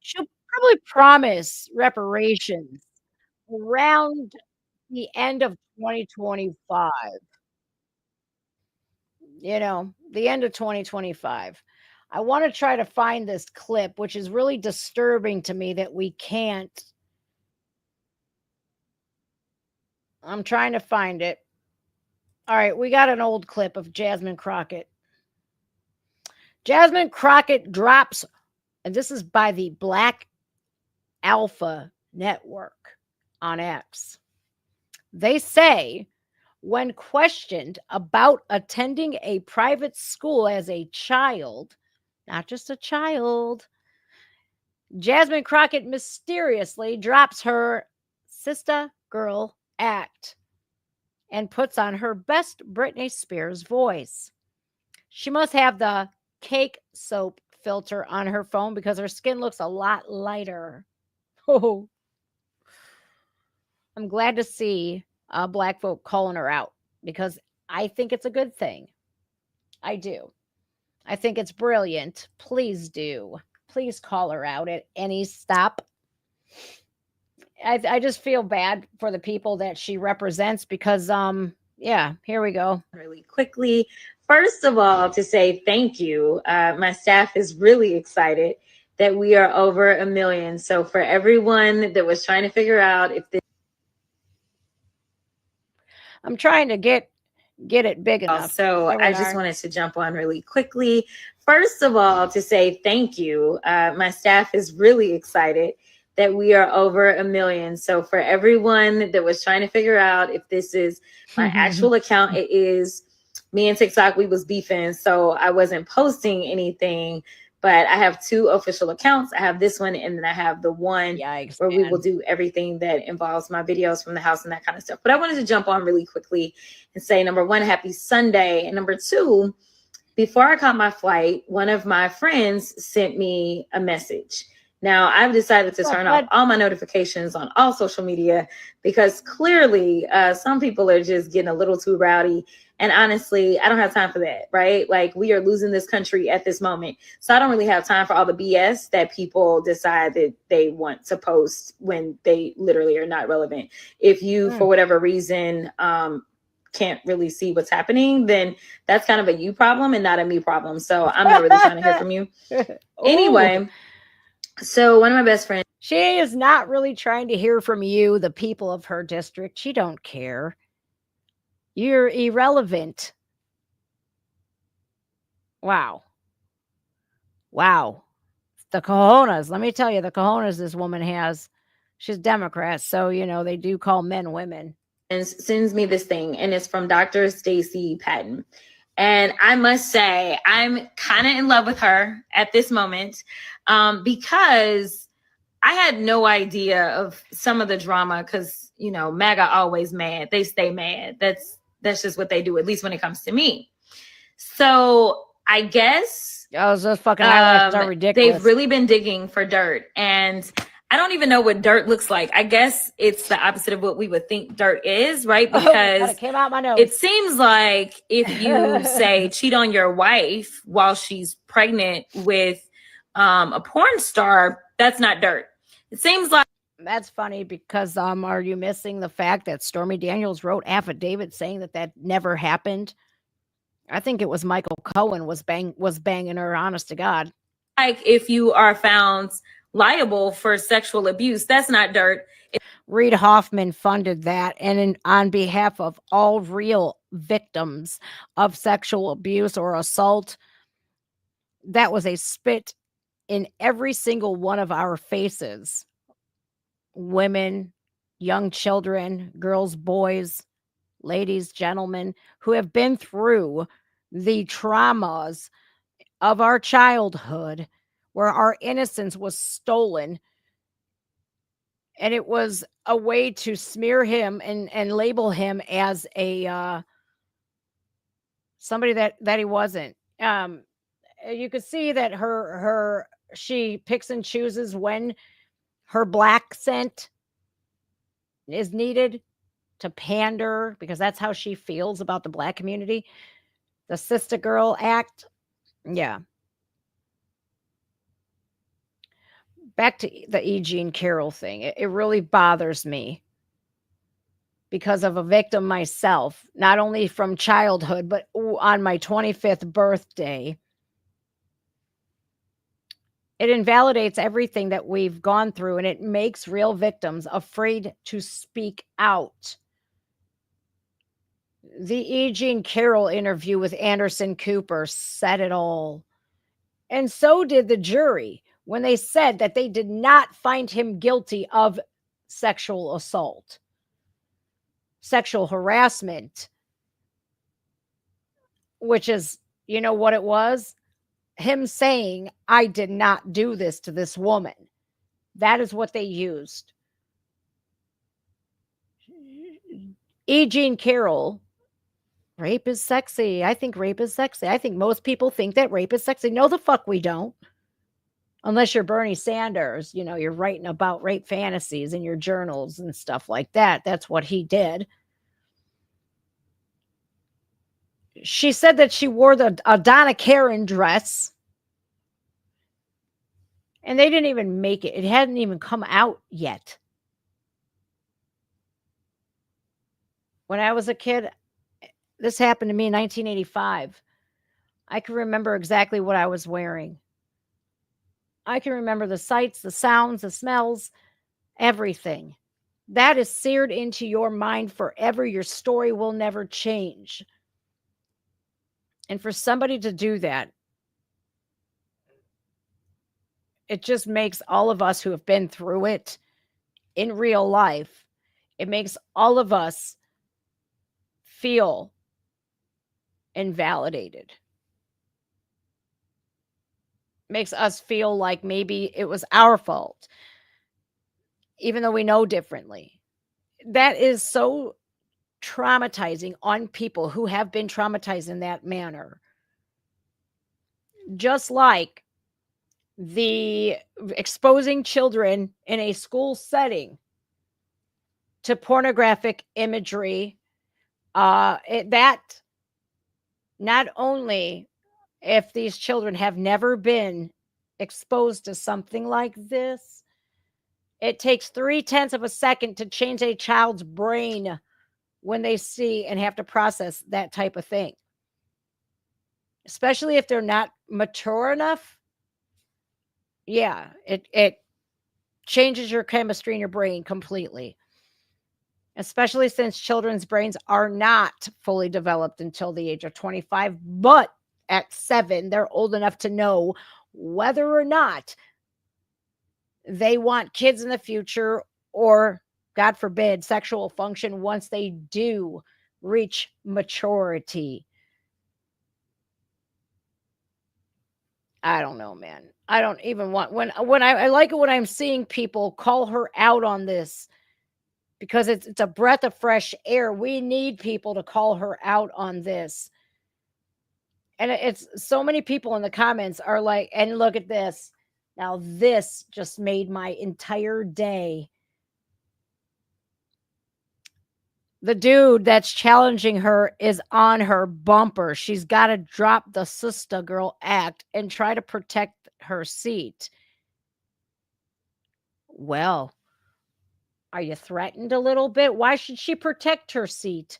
she'll probably promise reparations around the end of 2025. The end of 2025. I want to try to find this clip, which is really disturbing to me that we can't. I'm trying to find it. All right, we got an old clip of Jasmine Crockett. Jasmine Crockett drops, and this is by the Black Alpha Network on X. They say, when questioned about attending a private school as a child, not just a child, Jasmine Crockett mysteriously drops her Sister Girl act and puts on her best Britney Spears voice. She must have the cake soap filter on her phone because her skin looks a lot lighter. Oh, I'm glad to see Black folk calling her out because I think it's a good thing. I do. I think it's brilliant. Please do. Please call her out at any stop. I just feel bad for the people that she represents because, yeah, here we go. Really quickly. First of all, to say thank you. My staff is really excited that we are over 1 million. So for everyone that was trying to figure out if this, I'm trying to get it big enough. So I just wanted to jump on really quickly. First of all, to say thank you. My staff is really excited that we are over 1 million. So for everyone that was trying to figure out if this is my actual account, it is. Me and TikTok, we was beefing, so I wasn't posting anything. But I have 2 official accounts. I have this one, and then I have the one where we will do everything that involves my videos from the house and that kind of stuff. But I wanted to jump on really quickly and say, number 1, happy Sunday. And number 2, before I caught my flight, one of my friends sent me a message. Now, I've decided to turn off all my notifications on all social media because clearly some people are just getting a little too rowdy. And honestly, I don't have time for that, right? Like, we are losing this country at this moment. So I don't really have time for all the BS that people decide that they want to post when they literally are not relevant. If you, for whatever reason, can't really see what's happening, then that's kind of a you problem and not a me problem. So I'm not really trying to hear from you. Anyway, so one of my best friends. She is not really trying to hear from you, the people of her district. She don't care. You're irrelevant. Wow. Wow. The cojones. Let me tell you, the cojones this woman has. She's Democrat, so, they do call men women. And sends me this thing, and it's from Dr. Stacy Patton. And I must say, I'm kind of in love with her at this moment because I had no idea of some of the drama because, you know, MAGA always mad. They stay mad. That's just what they do, at least when it comes to me. So I guess those fucking eyelashes are ridiculous. They've really been digging for dirt, and I don't even know what dirt looks like. I guess it's the opposite of what we would think dirt is, right? Because it came out my nose. It seems like if you say cheat on your wife while she's pregnant with a porn star, that's not dirt. It seems like. That's funny because are you missing the fact that Stormy Daniels wrote affidavit saying that never happened? I think it was Michael Cohen was banging her, honest to God. Like if you are found liable for sexual abuse, that's not dirt. Reid Hoffman funded that, and on behalf of all real victims of sexual abuse or assault, that was a spit in every single one of our faces. Women, young children, girls, boys, ladies, gentlemen who have been through the traumas of our childhood where our innocence was stolen, and it was a way to smear him and label him as a somebody that he wasn't. You could see that she picks and chooses when her black scent is needed to pander, because that's how she feels about the black community. The Sister Girl act. Yeah. Back to the E. Jean Carroll thing. It really bothers me because of a victim myself, not only from childhood, but on my 25th birthday. It invalidates everything that we've gone through, and it makes real victims afraid to speak out. The E. Jean Carroll interview with Anderson Cooper said it all. And so did the jury when they said that they did not find him guilty of sexual assault, sexual harassment, which is, you know what it was? Him saying, I did not do this to this woman. That is what they used. E. Jean Carroll, rape is sexy. I think rape is sexy. I think most people think that rape is sexy. No, the fuck we don't. Unless you're Bernie Sanders, you know, you're writing about rape fantasies in your journals and stuff like that. That's what he did. She said that she wore a Donna Karan dress, and they didn't even make it. It hadn't even come out yet. When I was a kid, this happened to me in 1985. I can remember exactly what I was wearing. I can remember the sights, the sounds, the smells, everything. That is seared into your mind forever. Your story will never change. And for somebody to do that, it just makes all of us who have been through it in real life, it makes all of us feel invalidated. Makes us feel like maybe it was our fault, even though we know differently. That is so traumatizing on people who have been traumatized in that manner. Just like the exposing children in a school setting to pornographic imagery, that not only if these children have never been exposed to something like this, it takes 0.3 of a second to change a child's brain when they see and have to process that type of thing. Especially if they're not mature enough. Yeah, it changes your chemistry in your brain completely. Especially since children's brains are not fully developed until the age of 25, but at 7, they're old enough to know whether or not they want kids in the future or, God forbid, sexual function once they do reach maturity. I don't know, man. I don't even want, when I like it when I'm seeing people call her out on this because it's a breath of fresh air. We need people to call her out on this. And it's so many people in the comments are like, and look at this. Now, this just made my entire day. The dude that's challenging her is on her bumper. She's got to drop the sister girl act and try to protect her seat. Well, are you threatened a little bit? Why should she protect her seat?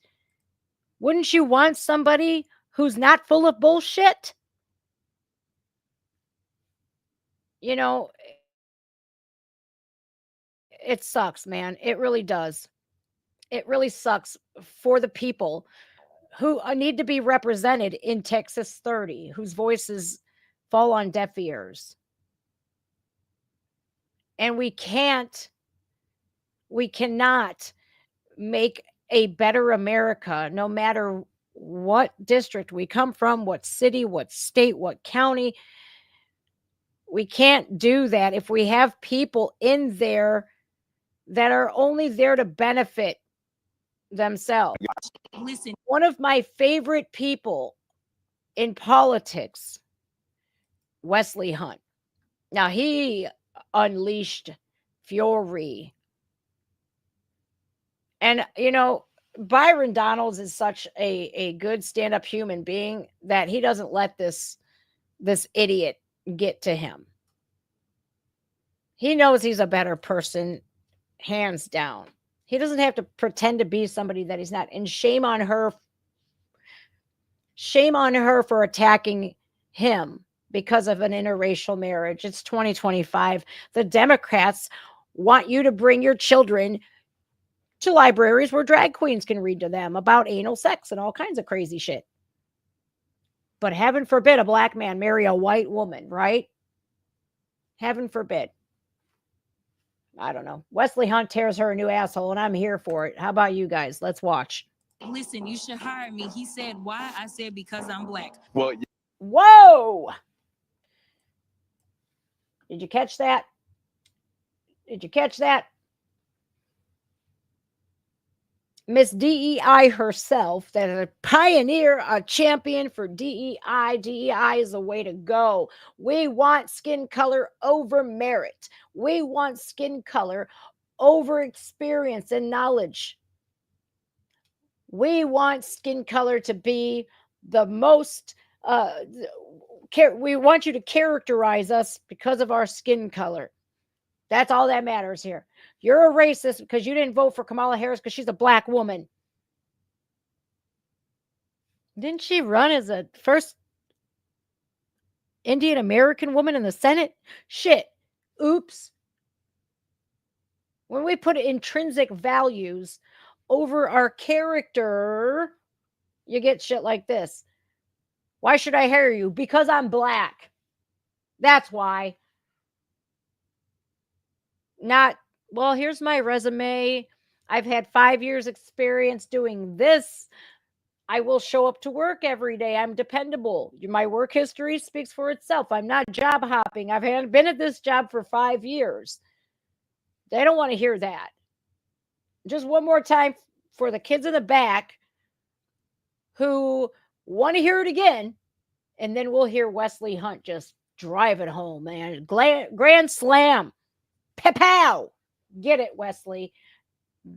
Wouldn't you want somebody who's not full of bullshit? You know, it sucks, man. It really does. It really sucks for the people who need to be represented in Texas 30, whose voices fall on deaf ears. And we cannot make a better America, no matter what district we come from, what city, what state, what county. We can't do that if we have people in there that are only there to benefit themselves. Listen, one of my favorite people in politics, Wesley Hunt. Now, he unleashed fury. And, you know, Byron Donalds is such a good stand-up human being that he doesn't let this idiot get to him. He knows he's a better person, hands down. He doesn't have to pretend to be somebody that he's not. And shame on her. Shame on her for attacking him because of an interracial marriage. It's 2025. The Democrats want you to bring your children to libraries where drag queens can read to them about anal sex and all kinds of crazy shit. But heaven forbid a black man marry a white woman, right? Heaven forbid. I don't know. Wesley Hunt tears her a new asshole, and I'm here for it. How about you guys? Let's watch. Listen, you should hire me. He said, why? I said, because I'm black. Well, whoa. Did you catch that? Did you catch that? Miss DEI herself, that is a pioneer, a champion for DEI. DEI is the way to go. We want skin color over merit. We want skin color over experience and knowledge. We want skin color to be the most, we want you to characterize us because of our skin color. That's all that matters here. You're a racist because you didn't vote for Kamala Harris because she's a black woman. Didn't she run as a first Indian American woman in the Senate? Shit. Oops. When we put intrinsic values over our character, you get shit like this. Why should I hire you? Because I'm black. That's why. Not, well, here's my resume. I've had 5 years experience doing this. I will show up to work every day. I'm dependable. My work history speaks for itself. I'm not job hopping. I've been at this job for 5 years. They don't want to hear that. Just one more time for the kids in the back who want to hear it again. And then we'll hear Wesley Hunt just drive it home, man. Grand slam. Pow! Get it, Wesley.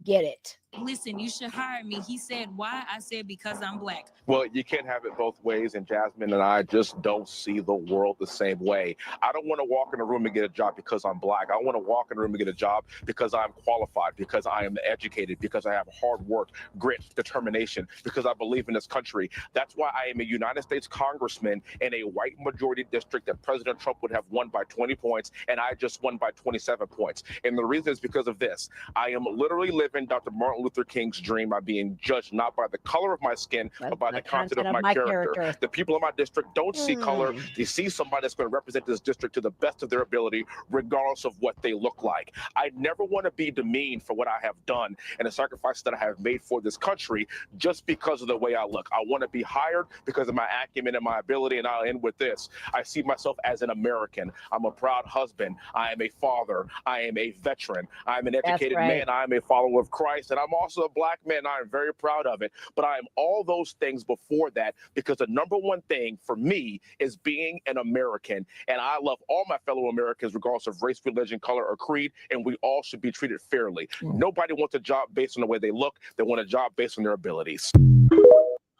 Get it. Listen, you should hire me. He said, why? I said, because I'm black. Well, you can't have it both ways, and Jasmine and I just don't see the world the same way. I don't want to walk in a room and get a job because I'm black. I want to walk in a room and get a job because I'm qualified, because I am educated, because I have hard work, grit, determination, because I believe in this country. That's why I am a United States congressman in a white majority district that President Trump would have won by 20 points, and I just won by 27 points. And the reason is because of this. I am literally living Dr. Martin Martin Luther King's dream by being judged not by the color of my skin, but by the content of my character. The people of my district don't see color. They see somebody that's going to represent this district to the best of their ability, regardless of what they look like. I never want to be demeaned for what I have done and the sacrifices that I have made for this country just because of the way I look. I want to be hired because of my acumen and my ability, and I'll end with this. I see myself as an American. I'm a proud husband. I am a father. I am a veteran. I'm an educated man. I am a follower of Christ, and I'm also a black man. I am very proud of it. But I am all those things before that, because the number one thing for me is being an American. And I love all my fellow Americans, regardless of race, religion, color, or creed, and we all should be treated fairly. Nobody wants a job based on the way they look. They want a job based on their abilities.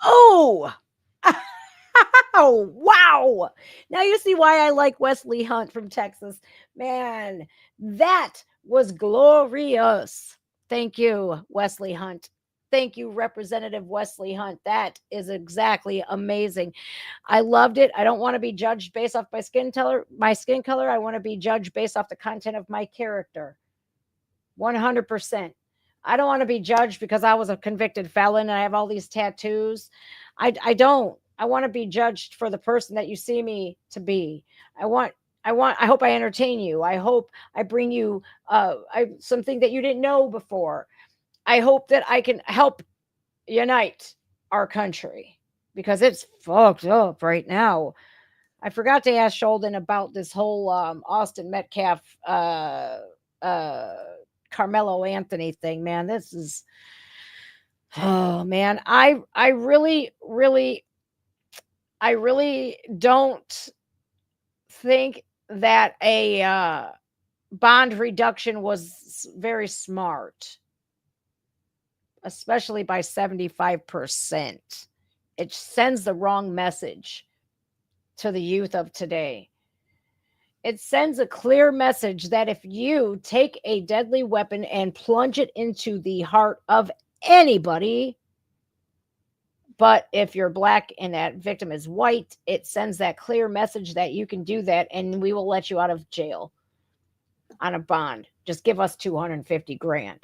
Oh! Oh, wow. Now you see why I like Wesley Hunt from Texas. Man, that was glorious. Thank you, Wesley Hunt. Thank you, Representative Wesley Hunt. That is exactly amazing. I loved it. I don't want to be judged based off my skin color. I want to be judged based off the content of my character. 100%. I don't want to be judged because I was a convicted felon and I have all these tattoos. I don't. I want to be judged for the person that you see me to be. I hope I entertain you. I hope I bring you something that you didn't know before. I hope that I can help unite our country, because it's fucked up right now. I forgot to ask Sholdon about this whole Austin Metcalf, Carmelo Anthony thing, man. This is, oh man, I really don't think that a bond reduction was very smart, especially by 75%. It sends the wrong message to the youth of today. It sends a clear message that if you take a deadly weapon and plunge it into the heart of anybody, but if you're black and that victim is white, it sends that clear message that you can do that and we will let you out of jail on a bond. Just give us $250,000.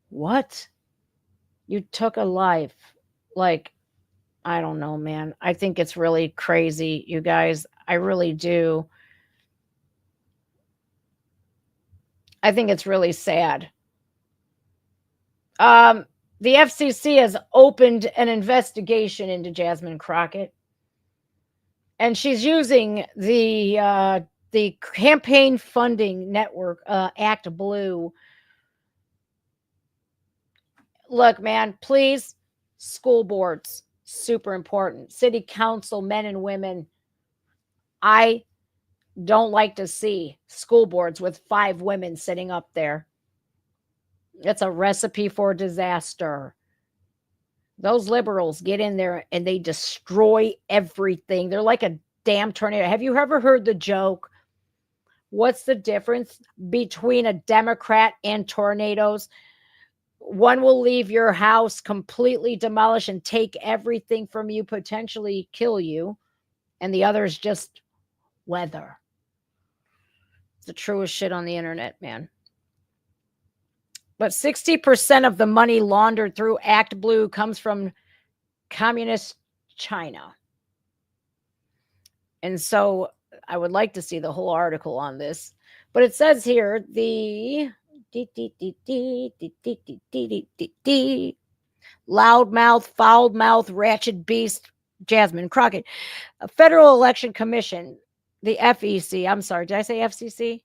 What? You took a life. Like, I don't know, man. I think it's really crazy, you guys. I really do. I think it's really sad. The FCC has opened an investigation into Jasmine Crockett, and she's using the campaign funding network, Act Blue. Look, man, please, school boards, super important. City council, men and women. I don't like to see school boards with 5 women sitting up there. It's a recipe for disaster. Those liberals get in there and they destroy everything. They're like a damn tornado. Have you ever heard the joke? What's the difference between a Democrat and tornadoes? One will leave your house completely demolished and take everything from you, potentially kill you. And the other is just weather. It's the truest shit on the internet, man. But 60% of the money laundered through Act Blue comes from communist China. And so I would like to see the whole article on this. But it says here, the loudmouth, foul-mouthed, ratchet beast, Jasmine Crockett, a Federal Election Commission, the FEC. I'm sorry, did I say FCC?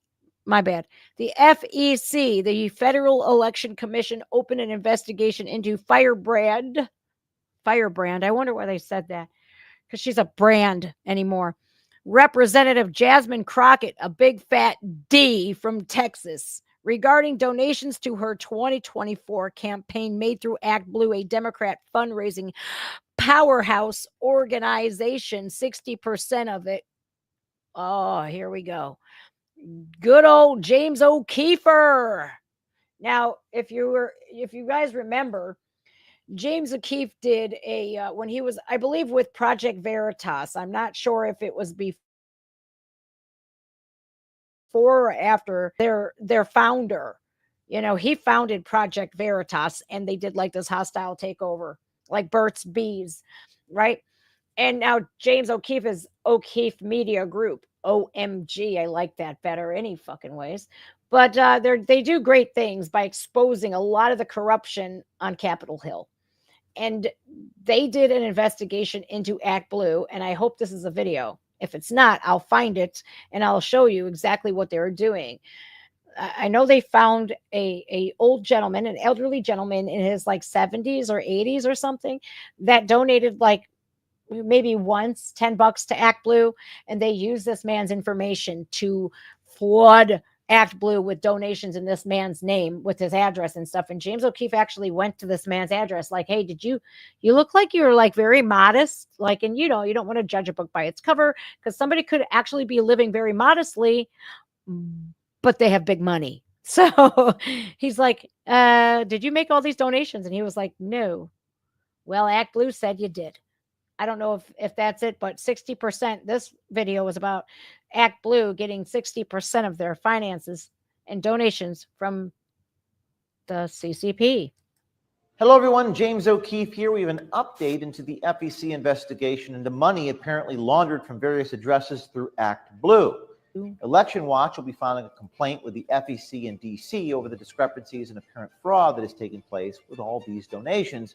My bad. The FEC, the Federal Election Commission, opened an investigation into Firebrand. I wonder why they said that, because she's a brand anymore. Representative Jasmine Crockett, a big fat D from Texas, regarding donations to her 2024 campaign made through Act Blue, a Democrat fundraising powerhouse organization. 60% of it. Oh, here we go. Good old James O'Keefe. Now, if you guys remember, James O'Keefe did a when he was, I believe, with Project Veritas. I'm not sure if it was before or after their founder You know, he founded Project Veritas, and they did like this hostile takeover, like Burt's Bees, right? And now James O'Keefe is O'Keefe Media Group. OMG, I like that better any fucking ways. But they do great things by exposing a lot of the corruption on Capitol Hill. And they did an investigation into Act Blue, and I hope this is a video. If it's not, I'll find it and I'll show you exactly what they were doing. I know they found a old gentleman, an elderly gentleman in his like 70s or 80s or something, that donated like maybe once $10 to Act Blue, and they used this man's information to flood Act Blue with donations in this man's name with his address and stuff. And James O'Keefe actually went to this man's address like, hey, you look like you're like very modest, like, and you know, you don't want to judge a book by its cover, because somebody could actually be living very modestly, but they have big money. So he's like, did you make all these donations? And he was like, no. Well, Act Blue said you did. I don't know if that's it, but 60%, this video was about Act Blue getting 60% of their finances and donations from the CCP. Hello, everyone. James O'Keefe here. We have an update into the FEC investigation into money apparently laundered from various addresses through Act Blue. Election Watch will be filing a complaint with the FEC in D.C. over the discrepancies and apparent fraud that has taken place with all these donations,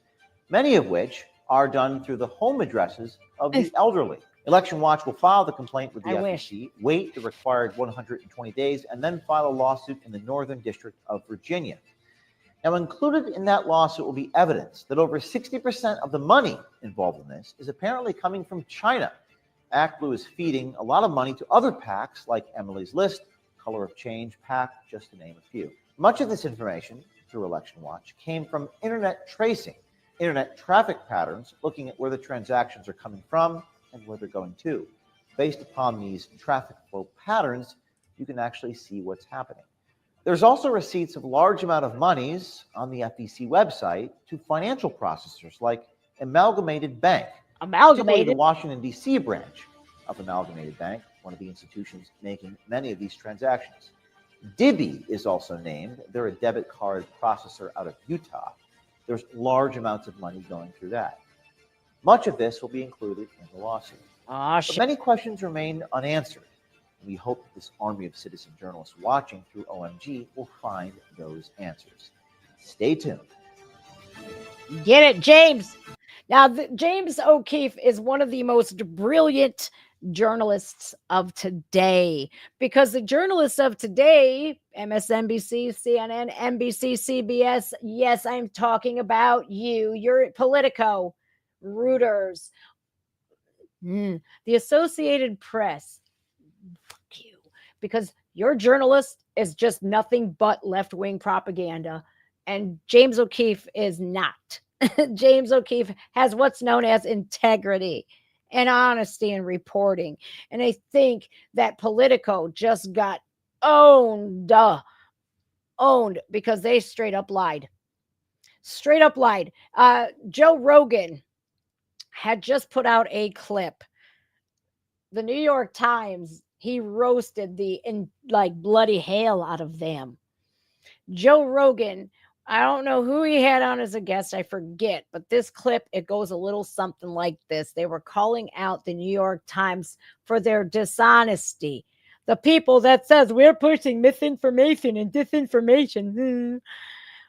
many of which are done through the home addresses of the elderly. Election Watch will file the complaint with the FEC, wait the required 120 days, and then file a lawsuit in the Northern District of Virginia. Now, included in that lawsuit will be evidence that over 60% of the money involved in this is apparently coming from China. Act Blue is feeding a lot of money to other PACs like Emily's List, Color of Change PAC, just to name a few. Much of this information, through Election Watch, came from internet tracing, internet traffic patterns, looking at where the transactions are coming from and where they're going to. Based upon these traffic flow patterns, you can actually see what's happening. There's also receipts of large amount of monies on the FEC website to financial processors like Amalgamated Bank, particularly the Washington, D.C. branch of Amalgamated Bank, one of the institutions making many of these transactions. Divvy is also named. They're a debit card processor out of Utah. There's large amounts of money going through that. Much of this will be included in the lawsuit. But many questions remain unanswered. We hope that this army of citizen journalists watching through OMG will find those answers. Stay tuned. Get it, James. Now, James O'Keefe is one of the most brilliant journalists of today, because the journalists of today, MSNBC, CNN, NBC, CBS, yes, I'm talking about you. You're at Politico, Reuters, the Associated Press. Fuck you. Because your journalist is just nothing but left-wing propaganda, and James O'Keefe is not. James O'Keefe has what's known as integrity and honesty in reporting. And I think that Politico just got owned because they straight up lied. Straight up lied. Joe Rogan had just put out a clip. The New York Times, he roasted the bloody hell out of them. Joe Rogan, I don't know who he had on as a guest, I forget, but this clip, it goes a little something like this. They were calling out the New York Times for their dishonesty. The people that says we're pushing misinformation and disinformation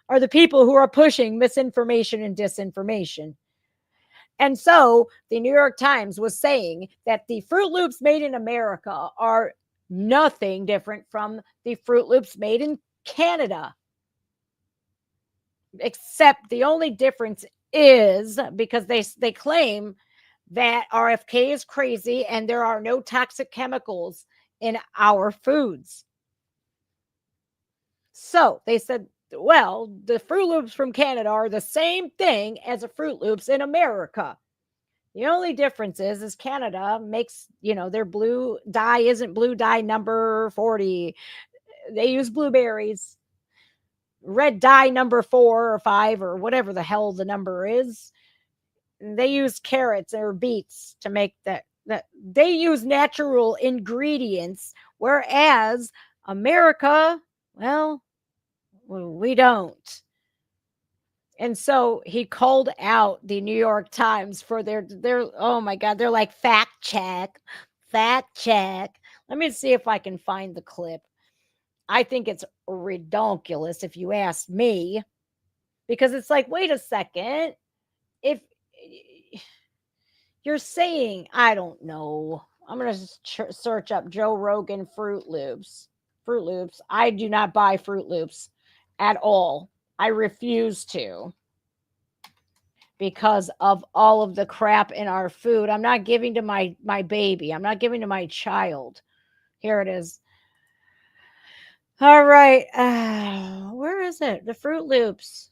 are the people who are pushing misinformation and disinformation. And so the New York Times was saying that the Fruit Loops made in America are nothing different from the Fruit Loops made in Canada. Except the only difference is because they claim that RFK is crazy and there are no toxic chemicals in our foods. So they said, well, the Fruit Loops from Canada are the same thing as the Fruit Loops in America. The only difference is Canada makes, their blue dye isn't blue dye number 40. They use blueberries. Red dye number 4 or 5 or whatever the hell the number is. They use carrots or beets to make that they use natural ingredients, whereas America, well, We don't. And so he called out the New York Times for their oh my God, they're like fact check. Let me see if I can find the clip. I think it's redonkulous if you ask me, because it's like, wait a second. If you're saying, I don't know, I'm going to search up Joe Rogan Fruit Loops. I do not buy Fruit Loops at all. I refuse to, because of all of the crap in our food. I'm not giving to my baby. I'm not giving to my child. Here it is. All right. Where is it? The Fruit Loops.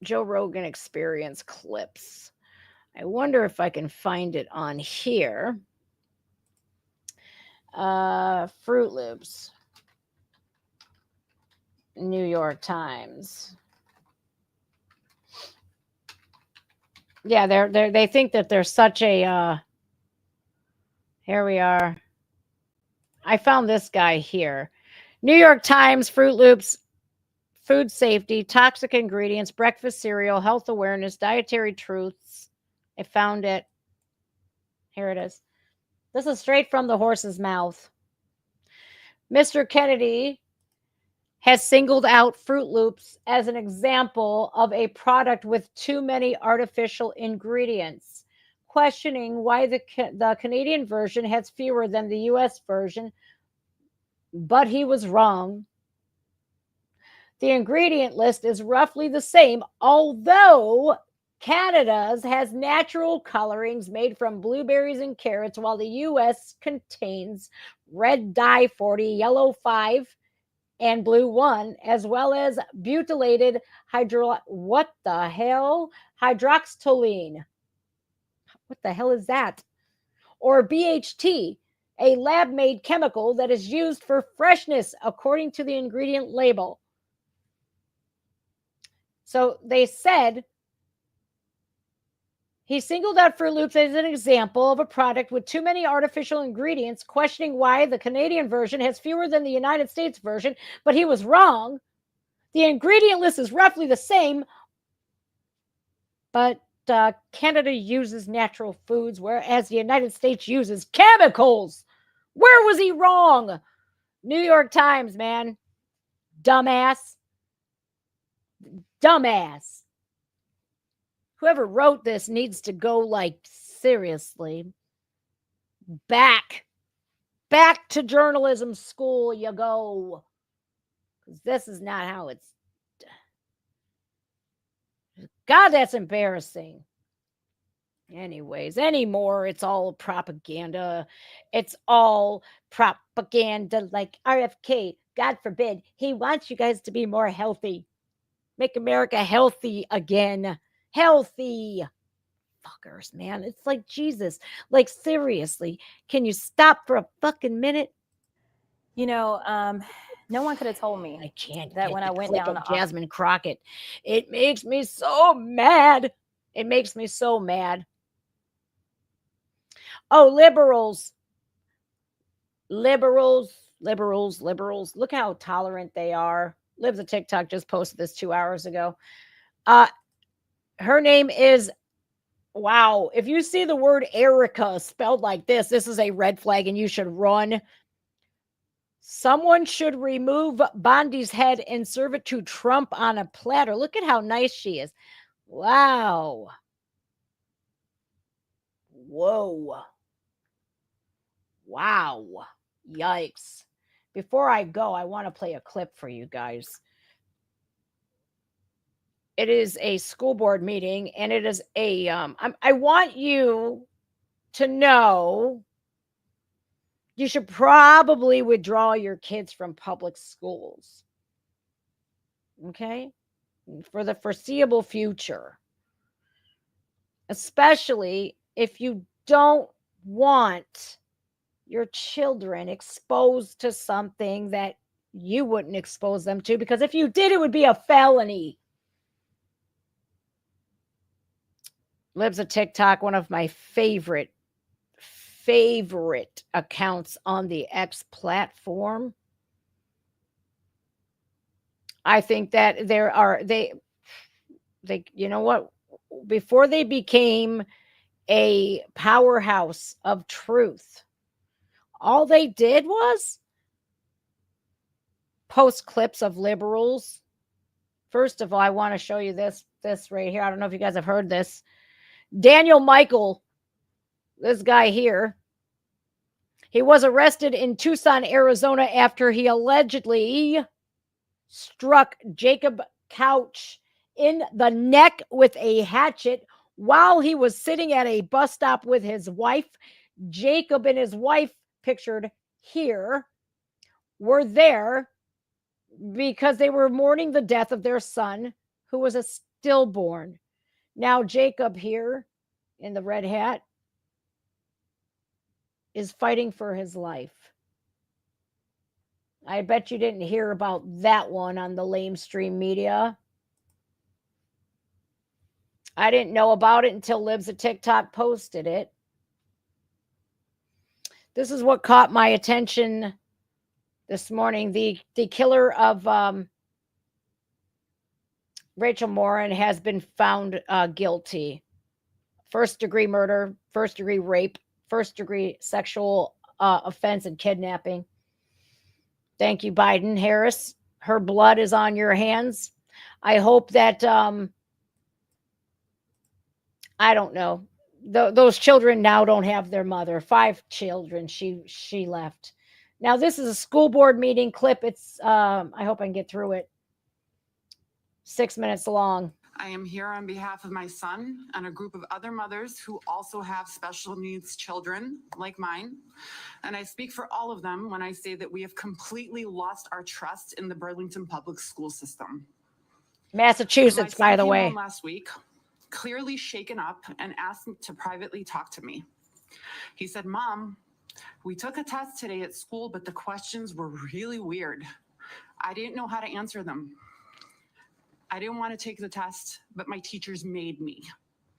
Joe Rogan Experience clips. I wonder if I can find it on here. Fruit Loops. New York Times. Yeah, they think that they're such a here we are. I found this guy here. New York Times, Fruit Loops, food safety, toxic ingredients, breakfast cereal, health awareness, dietary truths. I found it. Here it is. This is straight from the horse's mouth. Mr. Kennedy has singled out Fruit Loops as an example of a product with too many artificial ingredients, questioning why the Canadian version has fewer than the U.S. version, but he was wrong. The ingredient list is roughly the same, although Canada's has natural colorings made from blueberries and carrots, while the U.S. contains red dye 40, yellow 5, and blue 1, as well as butylated hydroxytoluene. What the hell is that? Or BHT, a lab-made chemical that is used for freshness, according to the ingredient label. So they said he singled out Fruit Loops as an example of a product with too many artificial ingredients, questioning why the Canadian version has fewer than the United States version, but he was wrong. The ingredient list is roughly the same, but Canada uses natural foods, whereas the United States uses chemicals. Where was he wrong? New York Times, man. Dumbass. Whoever wrote this needs to go, like, seriously, back to journalism school you go, because this is not how it's. God, that's embarrassing. Anyways, anymore, it's all propaganda. It's all propaganda, like RFK. God forbid, he wants you guys to be more healthy. Make America healthy again. Healthy. Fuckers, man. It's like, Jesus. Like, seriously, can you stop for a fucking minute? You know, no one could have told me I can't that when I went down to Jasmine Crockett. It makes me so mad. It makes me so mad. Oh, liberals. Look how tolerant they are. Lives a TikTok just posted this 2 hours ago. Her name is, wow. If you see the word Erica spelled like this is a red flag and you should run. Someone should remove Bondi's head and serve it to Trump on a platter. Look at how nice she is. Wow. Whoa. Wow. Yikes. Before I go, I want to play a clip for you guys. It is a school board meeting, and it is a, I want you to know you should probably withdraw your kids from public schools. Okay? For the foreseeable future. Especially if you don't want your children exposed to something that you wouldn't expose them to, because if you did, it would be a felony. Lives a TikTok, one of my favorite favorite accounts on the X platform. I think that they you know what, before they became a powerhouse of truth, all they did was post clips of liberals. First of all, I want to show you this right here. I don't know if you guys have heard this. Daniel Michael, this guy here, he was arrested in Tucson, Arizona after he allegedly struck Jacob Couch in the neck with a hatchet while he was sitting at a bus stop with his wife. Jacob and his wife, pictured here, were there because they were mourning the death of their son, who was a stillborn. Now, Jacob here in the red hat is fighting for his life. I bet you didn't hear about that one on the lamestream media. I didn't know about it until Libs of TikTok posted it. This is what caught my attention this morning. The killer of Rachel Morin has been found guilty. First-degree murder, first-degree rape, first-degree sexual offense, and kidnapping. Thank you, Biden Harris. Her blood is on your hands. I hope that, I don't know, those children now don't have their mother. 5 children she left. Now, this is a school board meeting clip. It's, I hope I can get through it. 6 minutes long. I am here on behalf of my son and a group of other mothers who also have special needs children like mine. And I speak for all of them when I say that we have completely lost our trust in the Burlington public school system. Massachusetts, by the way. Came home last week, clearly shaken up, and asked to privately talk to me. He said, "Mom, we took a test today at school, but the questions were really weird. I didn't know how to answer them. I didn't want to take the test, but my teachers made me."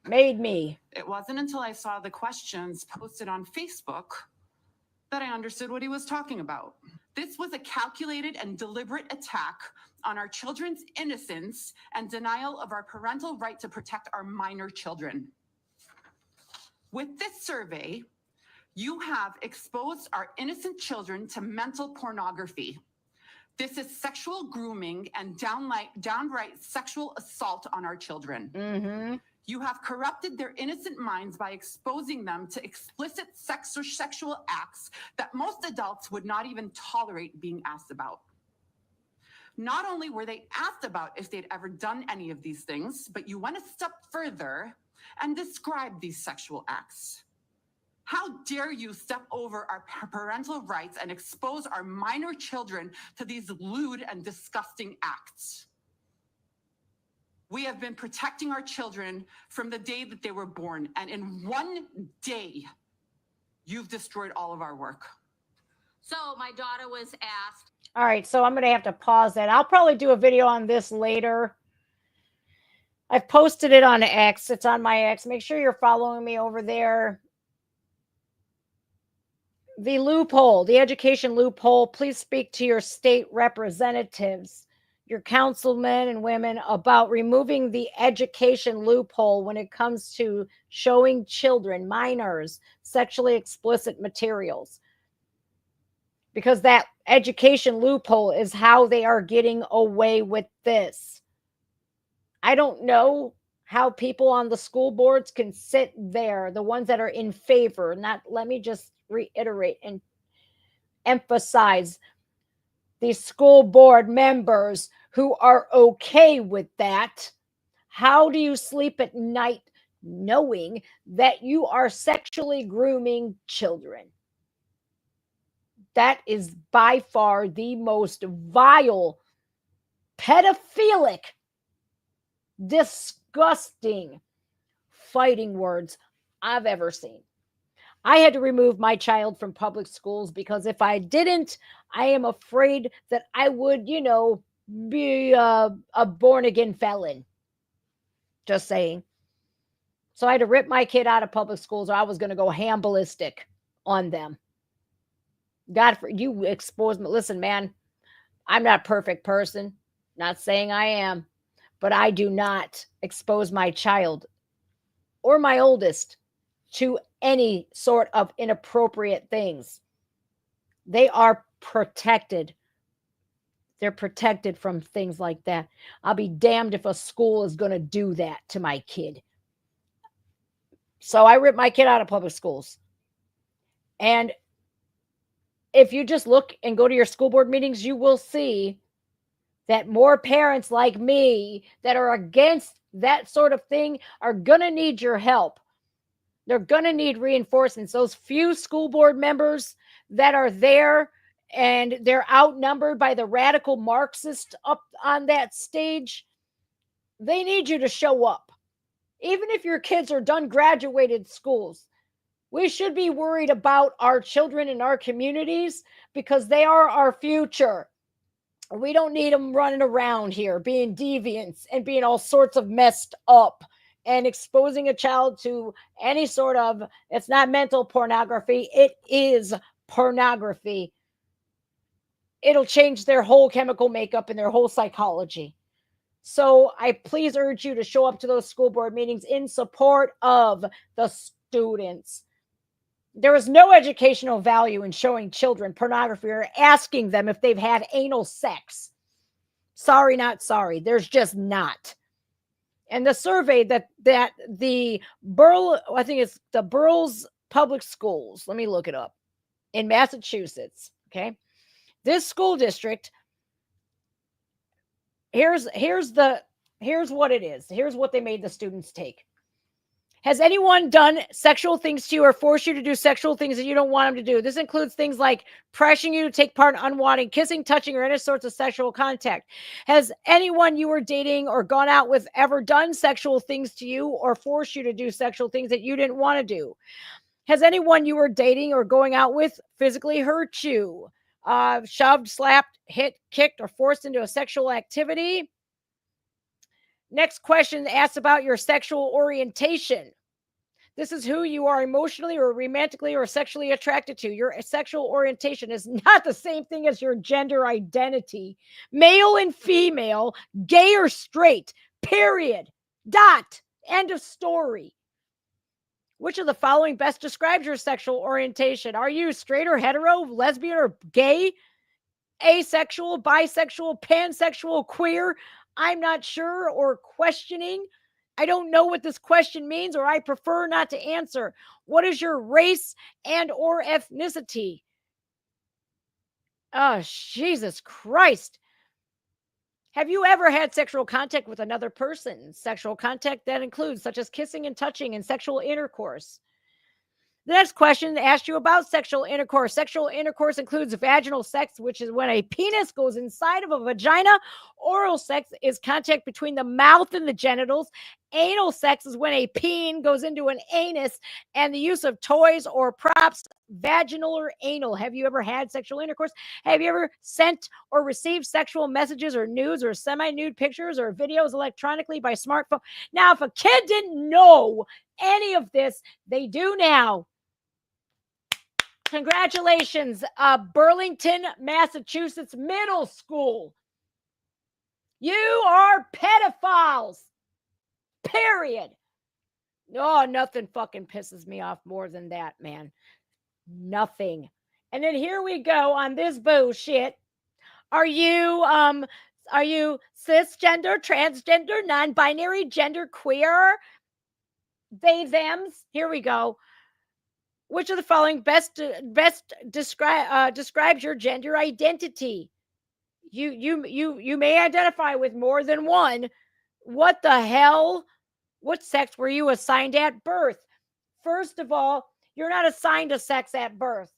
Made me. It wasn't until I saw the questions posted on Facebook that I understood what he was talking about. This was a calculated and deliberate attack on our children's innocence and denial of our parental right to protect our minor children. With this survey, you have exposed our innocent children to mental pornography. This is sexual grooming and downright sexual assault on our children. Mm-hmm. You have corrupted their innocent minds by exposing them to explicit sexual acts that most adults would not even tolerate being asked about. Not only were they asked about if they'd ever done any of these things, but you went a step further and described these sexual acts. How dare you step over our parental rights and expose our minor children to these lewd and disgusting acts? We have been protecting our children from the day that they were born, and in one day, you've destroyed all of our work. So my daughter was asked. All right, so I'm going to have to pause that. I'll probably do a video on this later. I've posted it on X. It's on my X. Make sure you're following me over there. The loophole, the education loophole, please speak to your state representatives, your councilmen and women, about removing the education loophole when it comes to showing children, minors, sexually explicit materials. Because that education loophole is how they are getting away with this. I don't know how people on the school boards can sit there, the ones that are in favor, let me just reiterate and emphasize, the school board members who are okay with that. How do you sleep at night knowing that you are sexually grooming children? That is by far the most vile, pedophilic, disgusting fighting words I've ever seen. I had to remove my child from public schools because if I didn't, I am afraid that I would, be a born-again felon. Just saying. So I had to rip my kid out of public schools or I was going to go ham ballistic on them. God, for you expose me. Listen, man, I'm not a perfect person. Not saying I am, but I do not expose my child or my oldest to any sort of inappropriate things. They are protected. They're protected from things like that. I'll be damned if a school is going to do that to my kid. So I ripped my kid out of public schools. And if you just look and go to your school board meetings, you will see that more parents like me that are against that sort of thing are going to need your help. They're going to need reinforcements. Those few school board members that are there and they're outnumbered by the radical Marxist up on that stage, they need you to show up. Even if your kids are done graduated schools, we should be worried about our children in our communities because they are our future. We don't need them running around here being deviants and being all sorts of messed up and exposing a child to any sort of, it's not mental pornography, it is pornography. It'll change their whole chemical makeup and their whole psychology. So I please urge you to show up to those school board meetings in support of the students. There is no educational value in showing children pornography or asking them if they've had anal sex. Sorry, not sorry. There's just not. And the survey that the I think it's the Burles Public Schools. Let me look it up. In Massachusetts, okay? This school district, here's what it is. Here's what they made the students take. Has anyone done sexual things to you or forced you to do sexual things that you don't want them to do? This includes things like pressuring you to take part in unwanted kissing, touching, or any sorts of sexual contact. Has anyone you were dating or gone out with ever done sexual things to you or forced you to do sexual things that you didn't want to do? Has anyone you were dating or going out with physically hurt you? Shoved, slapped, hit, kicked, or forced into a sexual activity? Next question asks about your sexual orientation. This is who you are emotionally or romantically or sexually attracted to. Your sexual orientation is not the same thing as your gender identity. Male and female, gay or straight, period. Dot. End of story. Which of the following best describes your sexual orientation? Are you straight or hetero, lesbian or gay, asexual, bisexual, pansexual, queer? I'm not sure or questioning. I don't know what this question means, or I prefer not to answer. What is your race and or ethnicity? Oh, Jesus Christ. Have you ever had sexual contact with another person? Sexual contact that includes such as kissing and touching and sexual intercourse. The next question asks you about sexual intercourse. Sexual intercourse includes vaginal sex, which is when a penis goes inside of a vagina. Oral sex is contact between the mouth and the genitals. Anal sex is when a peen goes into an anus, and the use of toys or props, vaginal or anal. Have you ever had sexual intercourse? Have you ever sent or received sexual messages or nudes or semi-nude pictures or videos electronically by smartphone? Now, if a kid didn't know any of this, they do now. Congratulations, Burlington, Massachusetts Middle School. You are pedophiles. Period. Oh, nothing fucking pisses me off more than that, man. Nothing. And then here we go on this bullshit. Are you cisgender, transgender, non-binary, gender queer? They, thems. Here we go. Which of the following best describes your gender identity? You may identify with more than one. What the hell? What sex were you assigned at birth? First of all, you're not assigned a sex at birth.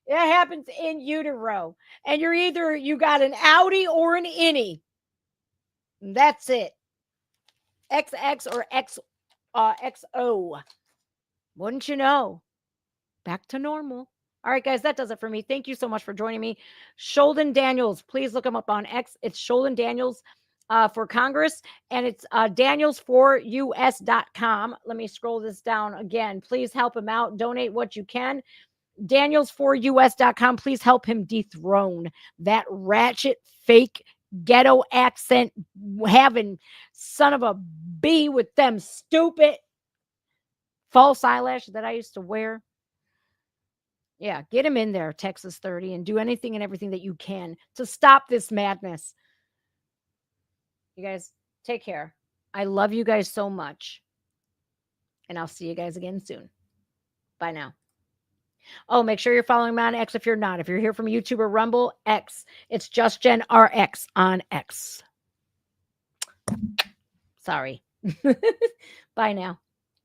It happens in utero. And you're either you got an outie or an innie. That's it. XX or XO. Wouldn't you know? Back to normal. All right, guys, that does it for me. Thank you so much for joining me. Sheldon Daniels, please look him up on X. It's Sheldon Daniels for Congress, and it's danielsforus.com. Let me scroll this down again. Please help him out. Donate what you can. Daniels4us.com. Please help him dethrone that ratchet, fake, ghetto accent having son of a bee with them stupid false eyelashes that I used to wear. Yeah, get him in there, Texas 30, and do anything and everything that you can to stop this madness. You guys, take care. I love you guys so much. And I'll see you guys again soon. Bye now. Oh, make sure you're following me on X if you're not. If you're here from YouTube or Rumble, X. It's Just Jen RX on X. Sorry. Bye now.